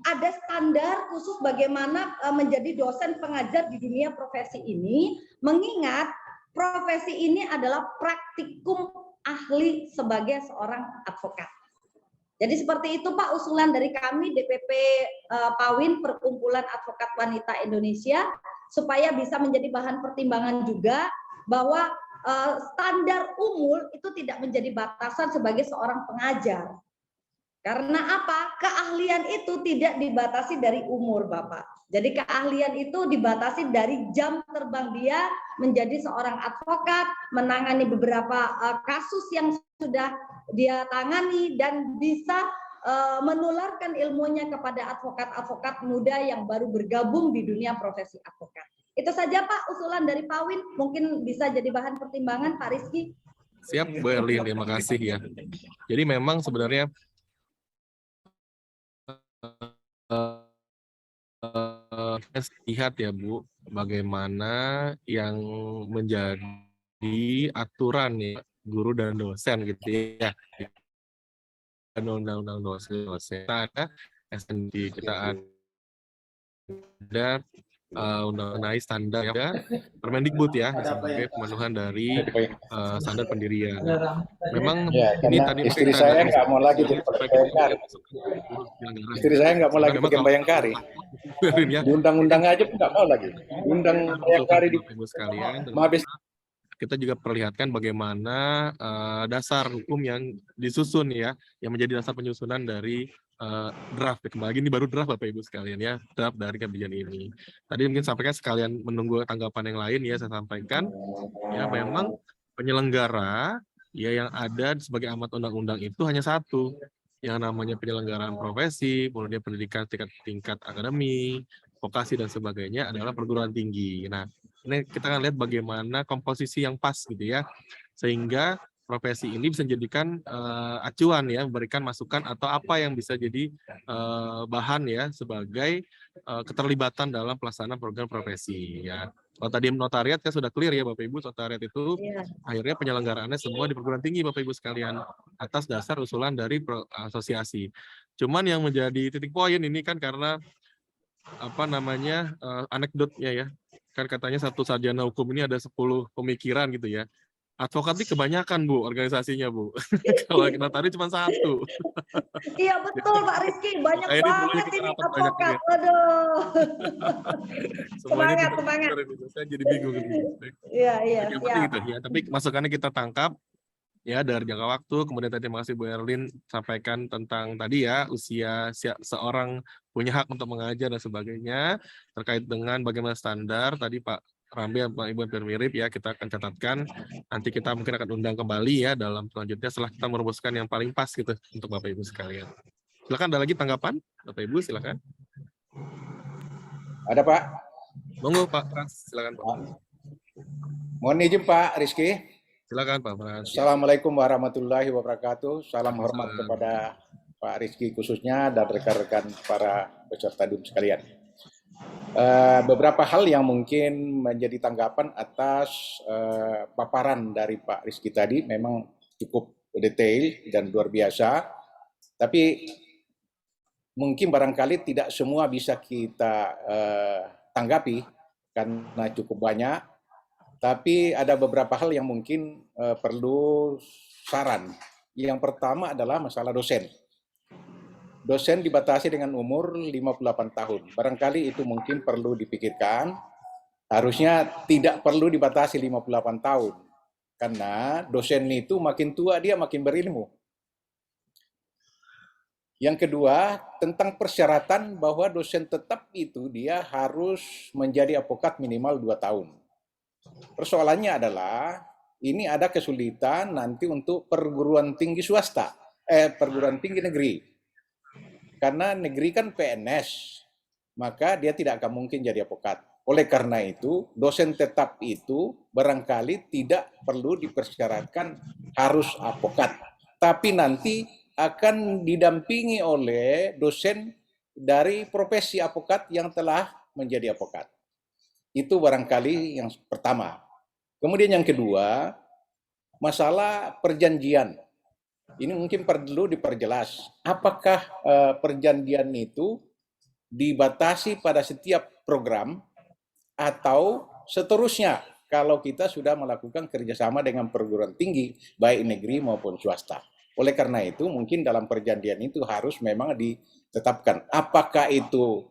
ada standar khusus bagaimana menjadi dosen pengajar di dunia profesi ini, mengingat profesi ini adalah praktikum ahli sebagai seorang advokat. Jadi seperti itu Pak usulan dari kami DPP PAWIN, Perkumpulan Advokat Wanita Indonesia, supaya bisa menjadi bahan pertimbangan juga bahwa standar umur itu tidak menjadi batasan sebagai seorang pengajar. Karena apa? Keahlian itu tidak dibatasi dari umur, Bapak. Jadi keahlian itu dibatasi dari jam terbang dia menjadi seorang advokat, menangani beberapa kasus yang sudah dia tangani, dan bisa menularkan ilmunya kepada advokat-advokat muda yang baru bergabung di dunia profesi advokat. Itu saja Pak usulan dari PAWIN, mungkin bisa jadi bahan pertimbangan Pak Rizky. Siap, Bu Erlin, terima kasih ya. Jadi memang sebenarnya lihat ya Bu, bagaimana yang menjadi aturan ya guru dan dosen gitu ya. Undang-undang dosen, kita ada SND, kita ada undang-undang standar ya, Permendikbud ya sebagai pemenuhan dari standar pendirian. Memang ya, ini karena tadi istri saya nggak mau lagi jadi Bayangkari. Istri saya nggak mau lagi bikin Bayangkari. Di undang-undang aja pun nggak mau lagi. Undang Bayangkari di sekalian. habis. Kita juga perlihatkan bagaimana dasar hukum yang disusun ya, yang menjadi dasar penyusunan dari draft. Kembali ini baru draft Bapak Ibu sekalian ya, draft dari kajian ini. Tadi mungkin sampaikan sekalian menunggu tanggapan yang lain ya, saya sampaikan ya, memang penyelenggara ya yang ada sebagai amat undang-undang itu hanya satu, yang namanya penyelenggaraan profesi, kemudian pendidikan tingkat akademi, vokasi dan sebagainya adalah perguruan tinggi. Nah, ini kita akan lihat bagaimana komposisi yang pas gitu ya, sehingga profesi ini bisa dijadikan acuan ya, memberikan masukan atau apa yang bisa jadi bahan ya sebagai keterlibatan dalam pelaksanaan program profesi ya. Kalau tadi notariat kan sudah clear ya Bapak Ibu, notariat itu akhirnya penyelenggaraannya semua di perguruan tinggi Bapak Ibu sekalian atas dasar usulan dari asosiasi. Cuman yang menjadi titik poin ini kan karena apa namanya anekdotnya ya, kan katanya satu sarjana hukum ini ada 10 pemikiran gitu ya. Advokat ini kebanyakan Bu organisasinya Bu. Kalau notaris cuma satu. Iya betul Pak Rizky, banyak banget ini advokat. Aduh. Semangat. Saya jadi bingung. Iya. Gitu, ya. Tapi masukannya kita tangkap ya dari jangka waktu. Kemudian tadi terima kasih Bu Erlin sampaikan tentang tadi ya usia seorang punya hak untuk mengajar dan sebagainya, terkait dengan bagaimana standar tadi Pak Rambi, Pak Ibu hampir mirip ya, kita akan catatkan. Nanti kita mungkin akan undang kembali ya dalam selanjutnya setelah kita merumuskan yang paling pas gitu untuk Bapak Ibu sekalian. Silakan, ada lagi tanggapan Bapak Ibu, silakan. Ada Pak? Monggo Pak Frans, silakan Pak. Mohon izin Pak Rizky. Silakan Pak Frans. Assalamualaikum warahmatullahi wabarakatuh. Salam hormat kepada Pak Rizky khususnya dan rekan-rekan para peserta DUM sekalian. Beberapa hal yang mungkin menjadi tanggapan atas paparan dari Pak Rizky tadi memang cukup detail dan luar biasa, tapi mungkin barangkali tidak semua bisa kita tanggapi karena cukup banyak, tapi ada beberapa hal yang mungkin perlu saran. Yang pertama adalah masalah dosen. Dosen dibatasi dengan umur 58 tahun. Barangkali itu mungkin perlu dipikirkan. Harusnya tidak perlu dibatasi 58 tahun. Karena dosen itu makin tua dia makin berilmu. Yang kedua, tentang persyaratan bahwa dosen tetap itu dia harus menjadi advokat minimal 2 tahun. Persoalannya adalah ini ada kesulitan nanti untuk perguruan tinggi swasta, perguruan tinggi negeri. karena negeri kan PNS, maka dia tidak akan mungkin jadi advokat. Oleh karena itu, dosen tetap itu barangkali tidak perlu dipersyaratkan harus advokat, tapi nanti akan didampingi oleh dosen dari profesi advokat yang telah menjadi advokat. Itu barangkali yang pertama. Kemudian yang kedua, masalah perjanjian. Ini mungkin perlu diperjelas. Apakah perjanjian itu dibatasi pada setiap program atau seterusnya kalau kita sudah melakukan kerjasama dengan perguruan tinggi, baik negeri maupun swasta. Oleh karena itu, mungkin dalam perjanjian itu harus memang ditetapkan apakah itu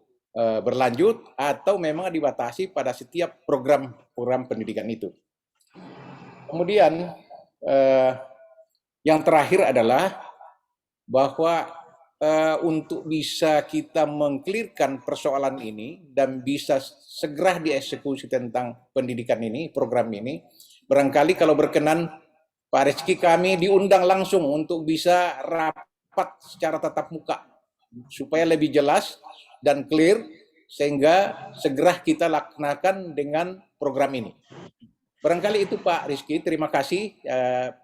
berlanjut atau memang dibatasi pada setiap program pendidikan itu. Kemudian yang terakhir adalah bahwa untuk bisa kita mengklirkan persoalan ini dan bisa segera dieksekusi tentang pendidikan ini, program ini, barangkali kalau berkenan Pak Rizky kami diundang langsung untuk bisa rapat secara tatap muka supaya lebih jelas dan clear sehingga segera kita laksanakan dengan program ini. Barangkali itu Pak Rizky, terima kasih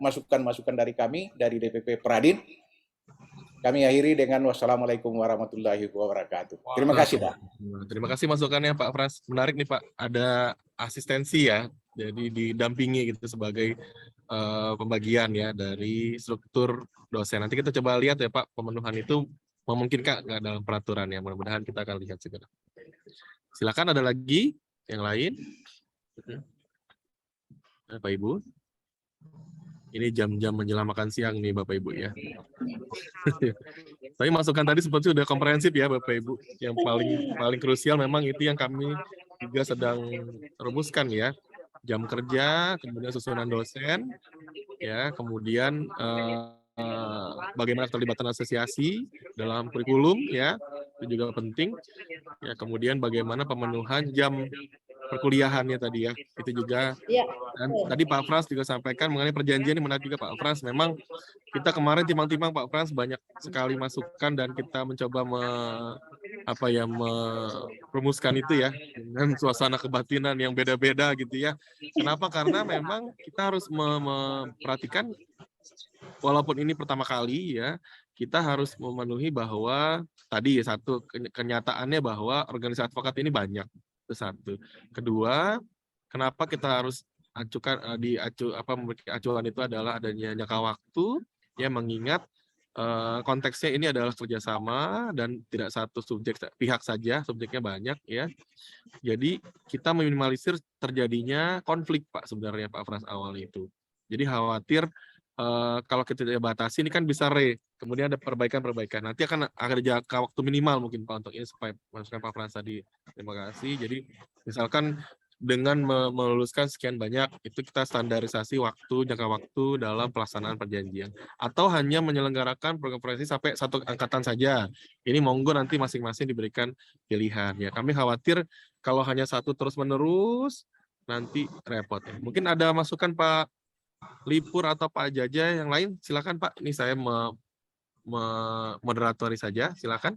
masukan-masukan dari kami, dari DPP Pradin. Kami akhiri dengan wassalamualaikum warahmatullahi wabarakatuh. Terima kasih Pak. Terima kasih masukannya Pak Pras. Menarik nih Pak, ada asistensi ya, jadi didampingi gitu sebagai pembagian ya dari struktur dosen. Nanti kita coba lihat ya Pak, pemenuhan itu memungkinkan nggak dalam peraturan ya, mudah-mudahan kita akan lihat segera. Silakan ada lagi yang lain. Bapak Ibu. Ini jam-jam menjelang makan siang nih Bapak Ibu ya. Tapi masukan tadi seperti sudah komprehensif ya Bapak Ibu. Yang paling krusial memang itu yang kami juga sedang rumuskan ya. Jam kerja, kemudian susunan dosen, ya, kemudian bagaimana keterlibatan asosiasi dalam kurikulum ya, itu juga penting. Ya, kemudian bagaimana pemenuhan jam perkuliahannya tadi ya, itu juga. Dan tadi Pak Frans juga sampaikan mengenai perjanjian, ini menarik juga Pak Frans. Memang kita kemarin timbang-timbang Pak Frans banyak sekali masukan dan kita mencoba merumuskan itu ya dengan suasana kebatinan yang beda-beda gitu ya. Kenapa? Karena memang kita harus memperhatikan walaupun ini pertama kali ya, kita harus memenuhi bahwa tadi ya, satu kenyataannya bahwa organisasi advokat ini banyak. Itu satu. Kedua, kenapa kita harus memberikan acuan itu adalah adanya jangka waktu, ya mengingat konteksnya ini adalah kerjasama dan tidak satu pihak saja, subjeknya banyak ya. Jadi kita meminimalisir terjadinya konflik Pak sebenarnya Pak Frans awal itu. Jadi khawatir kalau kita tidak batasi ini kan bisa kemudian ada perbaikan-perbaikan. Nanti akan ada jangka waktu minimal mungkin Pak untuk ini supaya masukan Pak Frans tadi. Terima kasih. Jadi misalkan dengan meluluskan sekian banyak, itu kita standarisasi jangka waktu dalam pelaksanaan perjanjian. Atau hanya menyelenggarakan program konferensi sampai satu angkatan saja. Ini monggo nanti masing-masing diberikan pilihan. Ya, kami khawatir kalau hanya satu terus-menerus, nanti repot. Ya. Mungkin ada masukan Pak Lipur atau Pak Jaja yang lain, silakan Pak. Ini saya moderatori saja, silakan.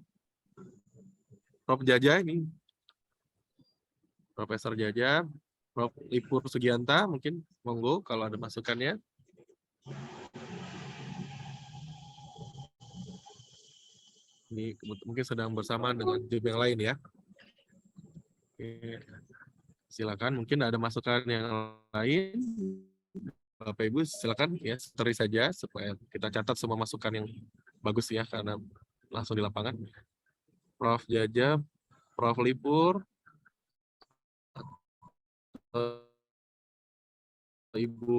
Prof Jaja ini, Profesor Jaja, Prof Lipur Sugianta, mungkin monggo kalau ada masukannya. Ini mungkin sedang bersama dengan tim yang lain ya. Oke. Silakan, mungkin ada masukan yang lain. Bapak Ibu silakan ya, steri saja supaya kita catat semua masukan yang bagus ya karena langsung di lapangan. Prof Jaja, Prof Lipur, Ibu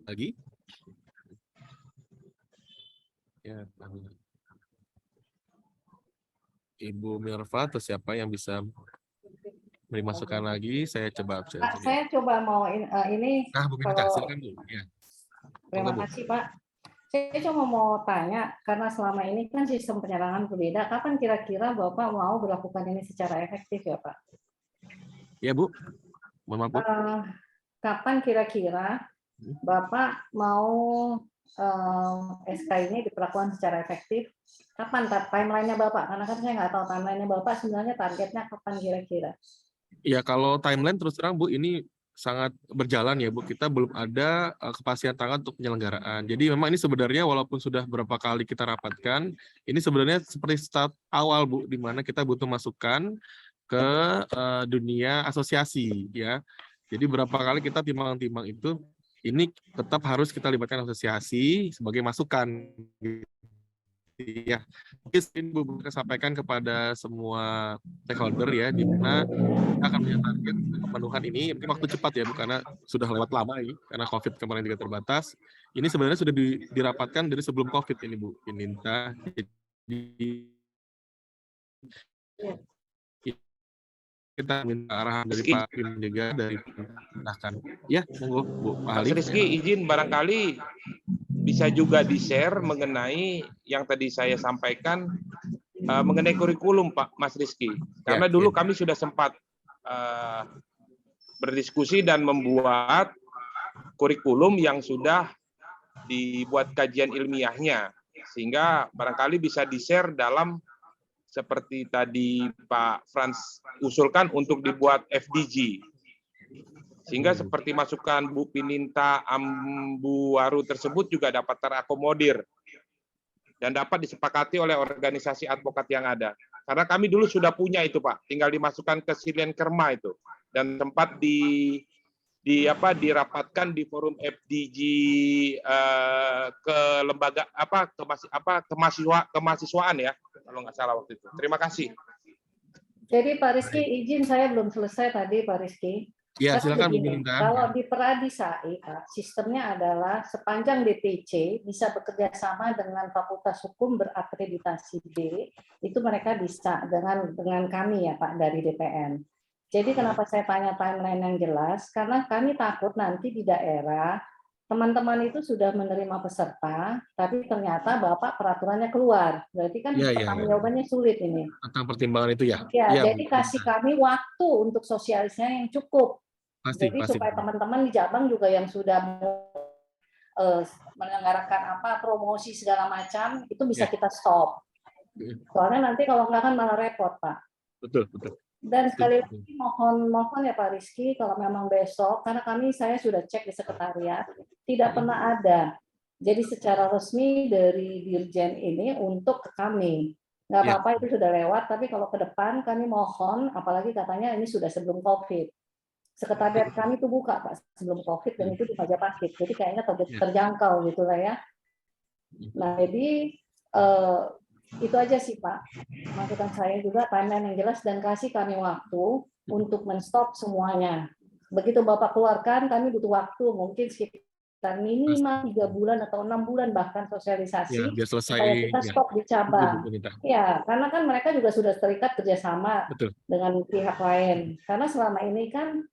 lagi ya, Ibu Mirva atau siapa yang bisa beri masukan lagi? Saya coba. Pak, saya coba mau ini. Nah, Bu Mirta, silakan Bu. Ya. Terima kasih Pak. Saya cuma mau tanya, karena selama ini kan sistem penyerangan berbeda, kapan kira-kira Bapak mau berlakukan ini secara efektif ya Pak? Ya Bu. Mohon maaf Bu. Kapan kira-kira Bapak mau SK ini diperlakukan secara efektif, kapan timeline-nya Bapak? Karena kan saya nggak tahu timeline-nya Bapak, sebenarnya targetnya kapan kira-kira? Ya kalau timeline terus terang Bu, ini sangat berjalan ya Bu. Kita belum ada kepastian tanggal untuk penyelenggaraan. Jadi memang ini sebenarnya walaupun sudah berapa kali kita rapatkan, ini sebenarnya seperti start awal Bu, di mana kita butuh masukan ke dunia asosiasi ya. Jadi berapa kali kita timbang-timbang itu, ini tetap harus kita libatkan asosiasi sebagai masukan. Ya, mungkin Bu bisa sampaikan kepada semua stakeholder ya, di mana kita akan punya target pemenuhan ini, mungkin waktu cepat ya Bu, karena sudah lewat lama ini, karena COVID kemarin juga terbatas. Ini sebenarnya sudah dirapatkan dari sebelum COVID ini Bu, Pininta. Jadi kita minta arahan dari Pak Pim juga, dari silahkan. Ya, monggo Bu Mas Ali. Rizky, izin barangkali bisa juga di-share mengenai yang tadi saya sampaikan mengenai kurikulum Pak Mas Rizky. Karena dulu kami sudah sempat berdiskusi dan membuat kurikulum yang sudah dibuat kajian ilmiahnya. Sehingga barangkali bisa di-share dalam seperti tadi Pak Frans usulkan untuk dibuat FDG. Sehingga seperti masukan Bu Pininta Ambuwaru tersebut juga dapat terakomodir dan dapat disepakati oleh organisasi advokat yang ada. Karena kami dulu sudah punya itu Pak, tinggal dimasukkan ke Silien Kerma itu dan tempat dirapatkan di forum FDG ke lembaga kemahasiswaan ya, kalau nggak salah waktu itu. Terima kasih. Jadi Pak Rizky, izin saya belum selesai tadi Pak Rizky. Ya, Karena silakan Bu begini, Pininta. kalau di Peradisai, Pak, sistemnya adalah sepanjang DPC bisa bekerja sama dengan Fakultas Hukum berakreditasi B, itu mereka bisa dengan kami ya Pak dari DPN. Jadi kenapa saya tanya timeline yang jelas? Karena kami takut nanti di daerah teman-teman itu sudah menerima peserta, tapi ternyata Bapak peraturannya keluar. Berarti kan pertanggungjawabannya sulit ini. Tentang pertimbangan itu ya. Ya, jadi kasih kami waktu untuk sosialisasinya yang cukup. Jadi supaya teman-teman di Jabang juga yang sudah menyelenggarakan promosi segala macam itu bisa kita stop. Soalnya nanti kalau nggak kan malah repot Pak. Betul, betul. Dan sekali lagi mohon ya Pak Rizky, kalau memang besok, karena saya sudah cek di sekretariat, tidak pernah ada. Jadi secara resmi dari Dirjen ini untuk ke kami. Nggak apa-apa itu sudah lewat, tapi kalau ke depan kami mohon, apalagi katanya ini sudah sebelum COVID. Sekretariat kami itu buka Pak sebelum COVID dan itu di Majapahit, jadi kayaknya terjangkau gitu lah ya. Nah jadi itu aja sih Pak, masukan saya juga timeline yang jelas dan kasih kami waktu untuk menstop semuanya. Begitu Bapak keluarkan, kami butuh waktu mungkin sekitar minimal 3 bulan atau 6 bulan bahkan sosialisasi biar selesai, supaya kita stop di cabang. Ya, karena kan mereka juga sudah terikat kerjasama dengan pihak lain. Karena selama ini kan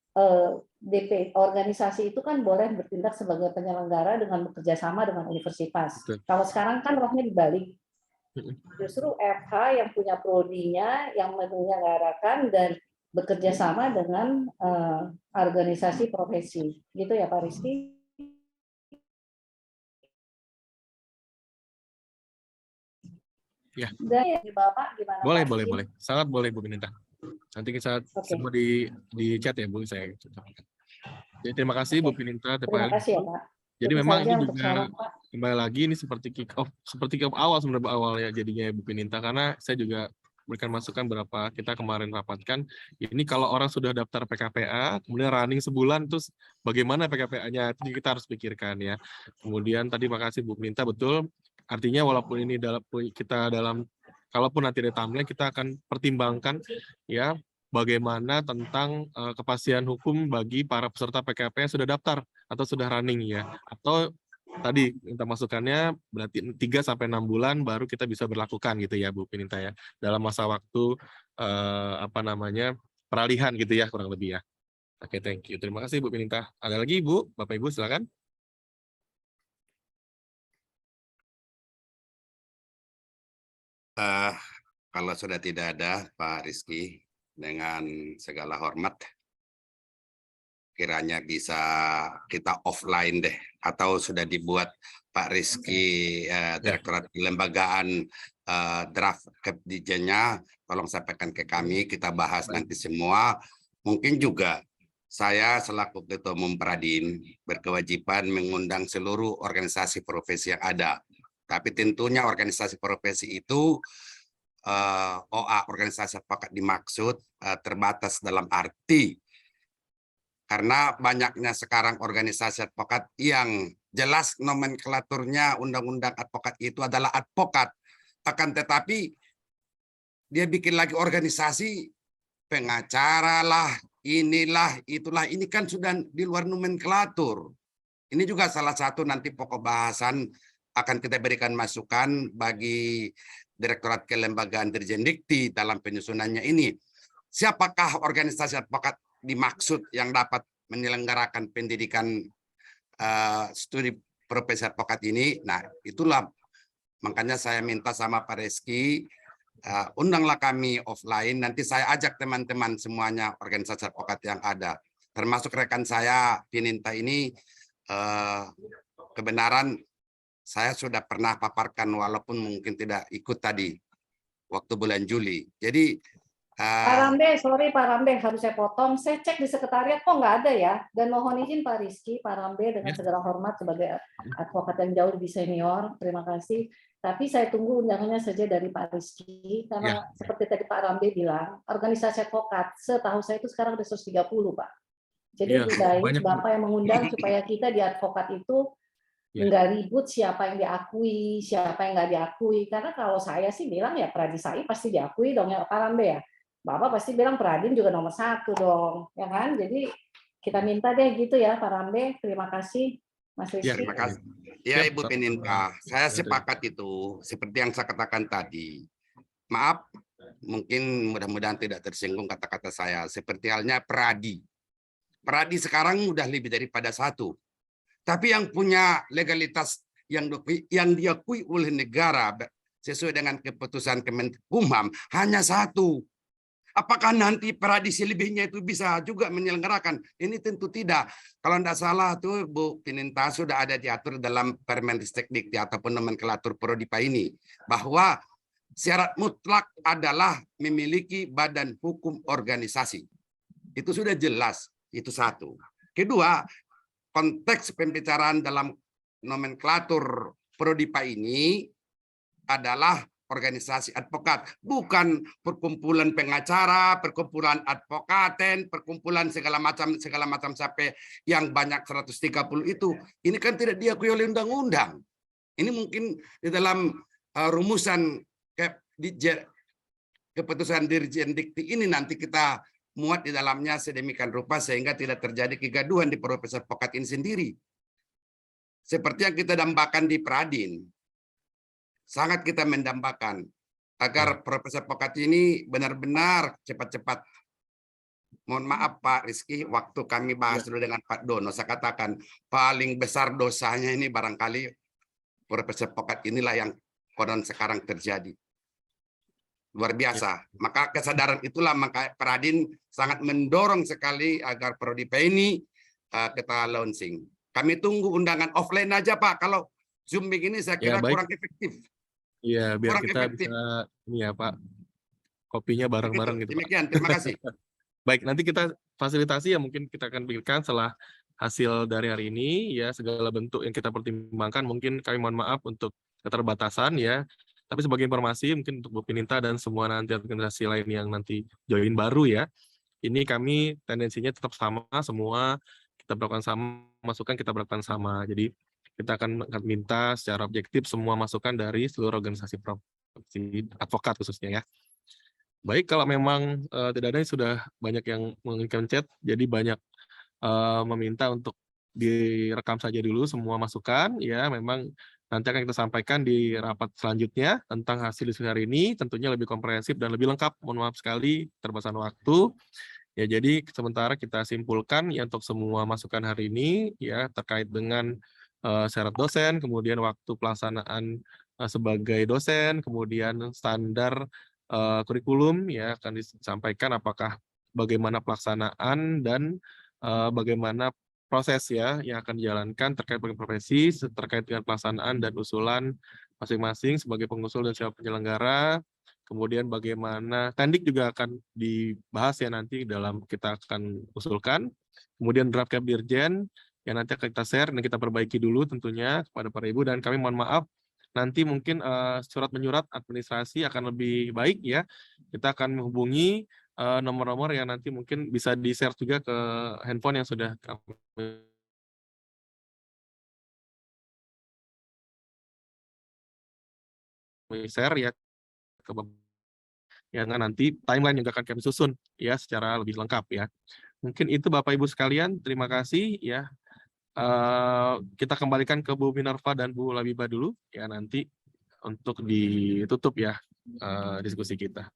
DP organisasi itu kan boleh bertindak sebagai penyelenggara dengan bekerja sama dengan universitas. Kalau sekarang kan rohnya dibalik. Justru FH yang punya prodinya yang menyelenggarakan dan bekerja sama dengan organisasi profesi. Gitu ya Pak Rizky? Ya. Dan Bapak gimana? Boleh. Sangat boleh Bu Pininta. Nanti kita semua di chat ya Bu, saya. Jadi terima kasih Bu Pininta. Terima kasih ya Pak. Jadi memang ini juga kembali lagi ini seperti kick off awal sebenarnya awalnya jadinya Bu Pininta, karena saya juga berikan masukan berapa kita kemarin rapatkan. Ini kalau orang sudah daftar PKPA, kemudian running sebulan, terus bagaimana PKPA-nya itu kita harus pikirkan ya. Kemudian tadi makasih Bu Pininta, betul. Artinya walaupun ini kalaupun nanti ada timeline, kita akan pertimbangkan ya bagaimana tentang kepastian hukum bagi para peserta PKP yang sudah daftar atau sudah running ya. Atau tadi minta masukannya berarti 3-6 bulan baru kita bisa berlakukan gitu ya Bu Pininta ya. Dalam masa waktu peralihan gitu ya kurang lebih ya. Oke, thank you. Terima kasih Bu Pininta. Ada lagi Bu, Bapak Ibu silakan. Kalau sudah tidak ada Pak Rizky, dengan segala hormat kiranya bisa kita offline deh, atau sudah dibuat Pak Rizky Direktorat Kelembagaan draft Kepdirjennya, tolong sampaikan ke kami, kita bahas nanti semua. Mungkin juga saya selaku Ketua Umum Pradin berkewajiban mengundang seluruh organisasi profesi yang ada. Tapi tentunya organisasi profesi itu OA, organisasi advokat dimaksud terbatas dalam arti karena banyaknya sekarang organisasi advokat yang jelas nomenklaturnya undang-undang advokat itu adalah advokat. Akan tetapi dia bikin lagi organisasi pengacara lah, inilah, itulah. Ini kan sudah di luar nomenklatur. Ini juga salah satu nanti pokok bahasan akan kita berikan masukan bagi Direktorat Kelembagaan Dirjen Dikti dalam penyusunannya ini. Siapakah organisasi advokat dimaksud yang dapat menyelenggarakan pendidikan studi profesi advokat ini? Nah, itulah makanya saya minta sama Pak Rizky, undanglah kami offline, nanti saya ajak teman-teman semuanya organisasi advokat yang ada, termasuk rekan saya Pininta ini. Kebenaran saya sudah pernah paparkan walaupun mungkin tidak ikut tadi waktu bulan Juli. Jadi Pak Rambe, sorry Pak Rambe, harus saya potong. Saya cek di sekretariat kok nggak ada ya. Dan mohon izin Pak Rizky, Pak Rambe dengan segala hormat sebagai advokat yang jauh lebih senior, terima kasih. Tapi saya tunggu undangannya saja dari Pak Rizky, karena seperti tadi Pak Rambe bilang, organisasi advokat setahu saya itu sekarang ada 130 Pak. Jadi lebih baik Bapak yang mengundang supaya kita di advokat itu nggak ribut siapa yang diakui, siapa yang nggak diakui. Karena kalau saya sih bilang ya Pradisai pasti diakui dong ya Pak Rambe ya. Bapak pasti bilang Pradin juga nomor 1 dong, ya kan? Jadi kita minta deh gitu ya, Pak Rambe. Terima kasih, Mas Rizky. Ya, terima kasih. Ya, Ibu Peninta, saya sepakat itu. Seperti yang saya katakan tadi. Maaf, mungkin mudah-mudahan tidak tersinggung kata-kata saya. Seperti halnya Pradi. Pradi sekarang udah lebih daripada 1. Tapi yang punya legalitas yang diakui oleh negara sesuai dengan keputusan Kemenkumham hanya 1. Apakah nanti Pradi selebihnya itu bisa juga menyelenggarakan? Ini tentu tidak. Kalau tidak salah tuh Bu Pininta sudah ada diatur dalam Permenristek Dikti ataupun nomenklatur Prodipa ini bahwa syarat mutlak adalah memiliki badan hukum organisasi. Itu sudah jelas. Itu 1. Kedua, konteks pembicaraan dalam nomenklatur Prodipa ini adalah organisasi advokat, bukan perkumpulan pengacara, perkumpulan advokaten, perkumpulan segala macam sampai yang banyak 130 itu. Ini kan tidak diakui oleh undang-undang. Ini mungkin di dalam rumusan keputusan Dirjen Dikti ini nanti kita muat di dalamnya sedemikian rupa sehingga tidak terjadi kegaduhan di profesi advokat ini sendiri. Seperti yang kita dambakan di Pradin. Sangat kita mendambakan agar profesi advokat ini benar-benar cepat-cepat. Mohon maaf Pak Rizky, waktu kami bahas dulu dengan Pak Dono, saya katakan paling besar dosanya ini barangkali profesi advokat inilah yang konon sekarang terjadi. Luar biasa. Maka kesadaran itulah maka Pradin sangat mendorong sekali agar Prodipa ini kita launching. Kami tunggu undangan offline aja Pak. Kalau Zoom begini saya kira kurang efektif. Iya, biar kurang kita efektif. bisa ini ya Pak, kopinya bareng-bareng gitu. Demikian, terima kasih. Baik, nanti kita fasilitasi ya mungkin kita akan pikirkan setelah hasil dari hari ini ya segala bentuk yang kita pertimbangkan. Mungkin kami mohon maaf untuk keterbatasan ya. Tapi sebagai informasi mungkin untuk Bu Pininta dan semua nanti organisasi lain yang nanti join baru ya. Ini kami tendensinya tetap sama semua, kita berlakukan sama, masukan kita berlakukan sama. Jadi kita akan minta secara objektif semua masukan dari seluruh organisasi profesi advokat khususnya ya. Baik, kalau memang tidak ada sudah banyak yang menginginkan chat, jadi banyak meminta untuk direkam saja dulu semua masukan ya. Memang nanti akan kita sampaikan di rapat selanjutnya tentang hasil diskusi hari ini, tentunya lebih komprehensif dan lebih lengkap. Mohon maaf sekali terbatasan waktu. Ya, jadi sementara kita simpulkan ya untuk semua masukan hari ini ya terkait dengan syarat dosen, kemudian waktu pelaksanaan sebagai dosen, kemudian standar kurikulum ya akan disampaikan apakah bagaimana pelaksanaan dan bagaimana proses ya yang akan dijalankan terkait dengan profesi, terkait dengan pelaksanaan dan usulan masing-masing sebagai pengusul dan siapa penyelenggara. Kemudian bagaimana tendik juga akan dibahas ya nanti dalam kita akan usulkan. Kemudian draft Cap Dirjen yang nanti akan kita share dan kita perbaiki dulu tentunya kepada para ibu, dan kami mohon maaf nanti mungkin surat menyurat administrasi akan lebih baik ya. Kita akan menghubungi nomor-nomor yang nanti mungkin bisa di-share juga ke handphone yang sudah kami share ya ke yang nanti timeline juga akan kami susun ya secara lebih lengkap ya. Mungkin itu Bapak Ibu sekalian, terima kasih ya. Kita kembalikan ke Bu Minerva dan Bu Labibah dulu ya nanti untuk ditutup ya diskusi kita.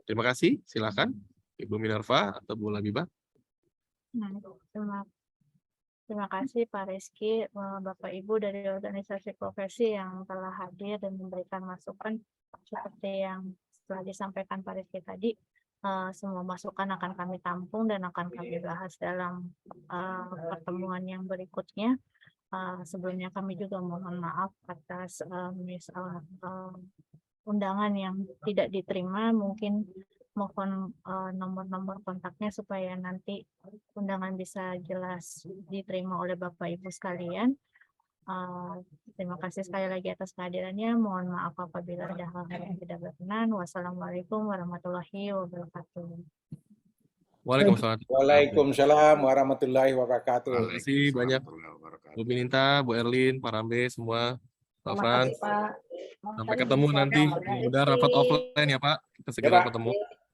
Terima kasih, silakan Ibu Minerva atau Bu Labibah. Terima kasih Pak Rizky, Bapak Ibu dari organisasi profesi yang telah hadir dan memberikan masukan seperti yang telah disampaikan Pak Rizky tadi. Semua masukan akan kami tampung dan akan kami bahas dalam pertemuan yang berikutnya. Sebelumnya kami juga mohon maaf atas undangan yang tidak diterima. Mungkin mohon nomor-nomor kontaknya supaya nanti undangan bisa jelas diterima oleh Bapak Ibu sekalian. Terima kasih sekali lagi atas kehadirannya. Mohon maaf apabila ada hal-hal yang tidak berkenan. Wassalamualaikum warahmatullahi wabarakatuh. Waalaikumsalam warahmatullahi wabarakatuh. Terima kasih banyak Bu Bininta, Bu Erlin, Pak Rambe semua, Pak Frans. Sampai ketemu nanti. Mudah rapat offline ya Pak. Kita segera ketemu.